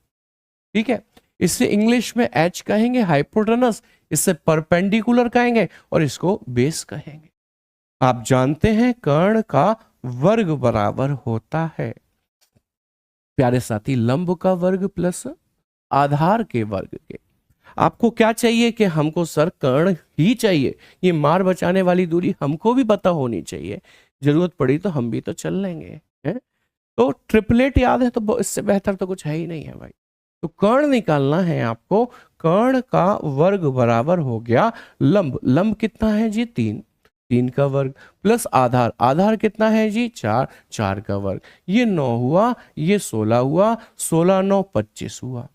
ठीक है, इससे इंग्लिश में एच कहेंगे हाइपोटेनस, इससे परपेंडिकुलर कहेंगे और इसको बेस कहेंगे। आप जानते हैं कर्ण का वर्ग बराबर होता है प्यारे साथी लंब का वर्ग प्लस आधार के वर्ग के। आपको क्या चाहिए कि हमको सर कर्ण ही चाहिए, ये मार बचाने वाली दूरी हमको भी पता होनी चाहिए, जरूरत पड़ी तो हम भी तो चल लेंगे, है? तो ट्रिपलेट याद है तो इससे बेहतर तो कुछ है ही नहीं है भाई। तो कर्ण निकालना है आपको, कर्ण का वर्ग बराबर हो गया लंब, लंब कितना है जी 3, 3 का वर्ग प्लस आधार, आधार कितना है जी 4, 4 का वर्ग, ये 9 हुआ, ये 16 हुआ, 16 9 25 हुआ।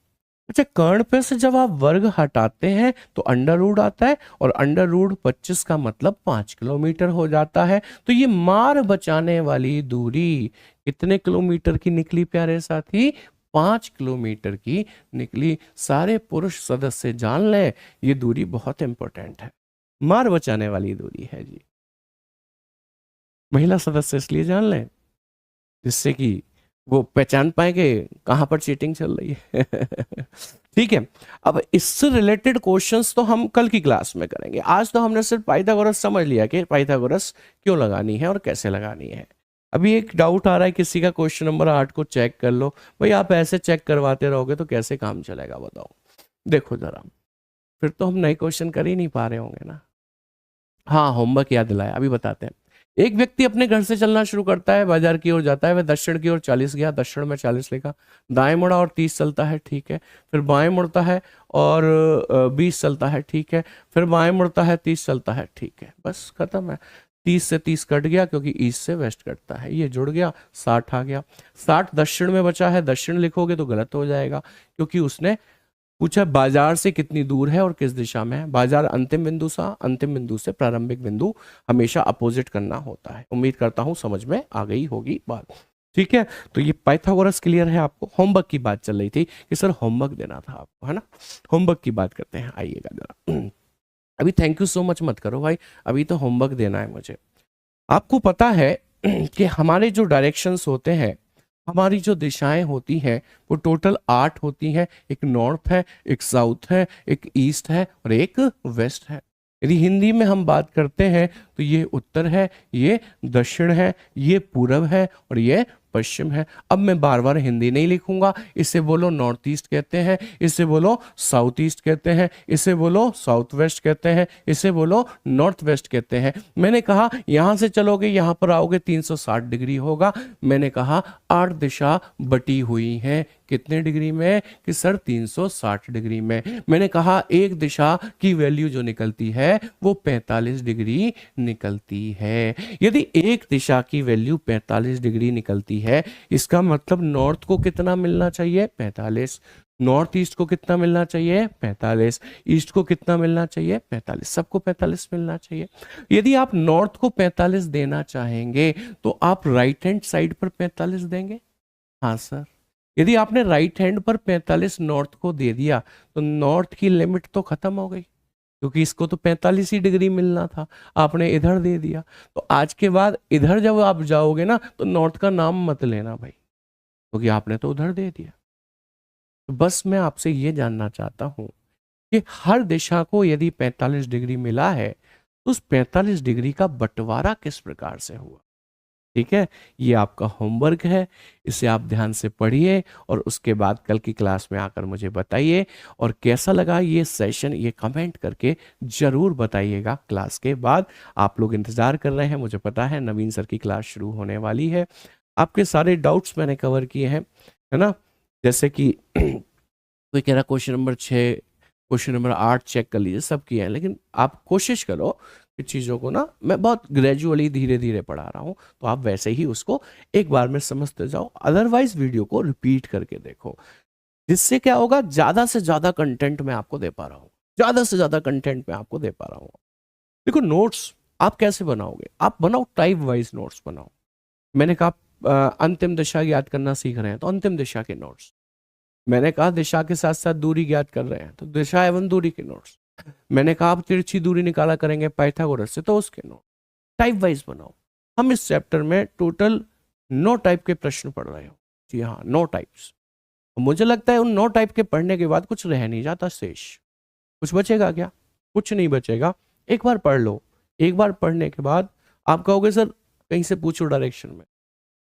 अच्छा, कर्ण पे से जब आप वर्ग हटाते हैं तो अंडर रूट आता है और अंडर रूट 25 का मतलब 5 किलोमीटर हो जाता है। तो ये मार बचाने वाली दूरी कितने किलोमीटर की निकली प्यारे साथी, 5 किलोमीटर की निकली। सारे पुरुष सदस्य जान लें ये दूरी बहुत इंपॉर्टेंट है, मार बचाने वाली दूरी है जी। महिला सदस्य इसलिए जान लें जिससे कि वो पहचान पाएंगे कहां पर चीटिंग चल रही है। ठीक है, अब इससे रिलेटेड क्वेश्चंस तो हम कल की क्लास में करेंगे। आज तो हमने सिर्फ पाइथागोरस समझ लिया कि पाइथागोरस क्यों लगानी है और कैसे लगानी है। अभी एक डाउट आ रहा है किसी का, क्वेश्चन नंबर 8 को चेक कर लो। भाई आप ऐसे चेक करवाते रहोगे तो कैसे काम चलेगा बताओ। देखो जरा, फिर तो हम नए क्वेश्चन कर ही नहीं पा रहे होंगे ना। हाँ, होमवर्क याद दिलाया, अभी बताते हैं। एक व्यक्ति अपने घर से चलना शुरू करता है, बाजार की ओर जाता है, वह दक्षिण की ओर 40 गया, दक्षिण में 40 लिखा, दाएं मुड़ा और 30 चलता है, ठीक है। फिर बाएं मुड़ता है और 20 चलता है, ठीक है। फिर बाएं मुड़ता है, 30 चलता है, ठीक है, बस खत्म है। 30 से 30 कट गया क्योंकि ईस्ट से वेस्ट कटता है, ये जुड़ गया, 60 आ गया। 60 दक्षिण में बचा है, दक्षिण लिखोगे तो गलत हो जाएगा क्योंकि उसने पूछा बाजार से कितनी दूर है और किस दिशा में है। बाजार अंतिम बिंदु से प्रारंभिक बिंदु हमेशा अपोजिट करना होता है। उम्मीद करता हूं समझ में आ गई होगी बात। ठीक है, तो ये पाइथागोरस क्लियर है आपको। होमवर्क की बात चल रही थी कि सर होमवर्क देना था आपको, है ना। होमवर्क की बात करते हैं, आइएगा जरा। अभी थैंक यू सो मच मत करो भाई, अभी तो होमवर्क देना है मुझे। आपको पता है कि हमारे जो डायरेक्शंस होते हैं, हमारी जो दिशाएं होती हैं, वो टोटल 8 होती हैं। एक नॉर्थ है, एक साउथ है, एक ईस्ट है और एक वेस्ट है। यदि हिंदी में हम बात करते हैं तो ये उत्तर है, ये दक्षिण है, ये पूरब है और ये पश्चिम है। अब मैं बार बार हिंदी नहीं लिखूंगा। इसे बोलो नॉर्थ ईस्ट कहते हैं, इसे बोलो साउथ ईस्ट कहते हैं, इसे बोलो साउथ वेस्ट कहते हैं, इसे बोलो नॉर्थ वेस्ट कहते हैं। मैंने कहा यहां से चलोगे यहां पर आओगे 360 डिग्री होगा। मैंने कहा 8 दिशा बटी हुई हैं, कितने डिग्री में कि सर 360 डिग्री में। मैंने कहा एक दिशा की वैल्यू जो निकलती है वो 45 डिग्री निकलती है। यदि एक दिशा की वैल्यू 45 डिग्री निकलती है, इसका मतलब नॉर्थ को कितना मिलना चाहिए? 45। नॉर्थ ईस्ट को कितना मिलना चाहिए? 45। ईस्ट को कितना मिलना चाहिए? 45। सबको 45 मिलना चाहिए। यदि आप नॉर्थ को 45 देना चाहेंगे तो आप राइट हैंड साइड पर 45 देंगे? हाँ सर। यदि आपने राइट हैंड पर 45 नॉर्थ को दे दिया तो नॉर्थ की लिमिट तो खत्म हो गई, क्योंकि इसको तो 45 ही डिग्री मिलना था, आपने इधर दे दिया। तो आज के बाद इधर जब आप जाओगे ना तो नॉर्थ का नाम मत लेना भाई, क्योंकि आपने तो उधर दे दिया। तो बस मैं आपसे ये जानना चाहता हूं कि हर दिशा को यदि 45 डिग्री मिला है तो उस 45 डिग्री का बंटवारा किस प्रकार से हुआ। ठीक है, ये आपका होमवर्क है, इसे आप ध्यान से पढ़िए और उसके बाद कल की क्लास में आकर मुझे बताइए। और कैसा लगा ये सेशन, ये कमेंट करके जरूर बताइएगा। क्लास के बाद आप लोग इंतजार कर रहे हैं, मुझे पता है नवीन सर की क्लास शुरू होने वाली है। आपके सारे डाउट्स मैंने कवर किए हैं, है ना। जैसे कि कोई कह रहा question number 6, question number 8 check कर लीजिए, सब किए हैं। लेकिन आप कोशिश करो कि चीज़ों को ना, मैं बहुत ग्रेजुअली धीरे धीरे पढ़ा रहा हूँ, तो आप वैसे ही उसको एक बार में समझते जाओ। अदरवाइज वीडियो को रिपीट करके देखो, जिससे क्या होगा, ज़्यादा से ज़्यादा कंटेंट मैं आपको दे पा रहा हूँ, ज़्यादा से ज़्यादा कंटेंट मैं आपको दे पा रहा हूँ। देखो नोट्स आप कैसे बनाओगे, आप बनाओ टाइप वाइज नोट्स बनाओ। मैंने कहा अंतिम दिशा याद करना सीख रहे हैं तो अंतिम दिशा के नोट्स। मैंने कहा दिशा के साथ साथ दूरी ज्ञात कर रहे हैं तो दिशा एवं दूरी के नोट्स। मैंने कहा आप तिरछी दूरी निकाला करेंगे पाइथागोरस से, तो उसके नोट टाइप वाइज बनाओ। हम इस चैप्टर में टोटल 9 टाइप के प्रश्न पढ़ रहे हो। जी हाँ, 9 टाइप्स। मुझे लगता है उन 9 टाइप के पढ़ने के बाद कुछ रह नहीं जाता शेष। कुछ बचेगा क्या? कुछ नहीं बचेगा। एक बार पढ़ लो, एक बार पढ़ने के बाद आप कहोगे सर कहीं से पूछो डायरेक्शन में,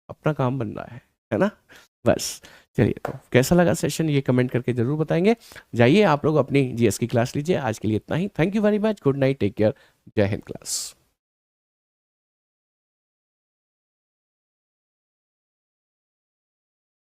अपना काम बन रहा है ना। बस चलिए, तो कैसा लगा सेशन ये कमेंट करके जरूर बताएंगे। जाइए आप लोग अपनी जीएस की क्लास लीजिए। आज के लिए इतना ही। Thank you very much, good night, take care, जय हिंद क्लास।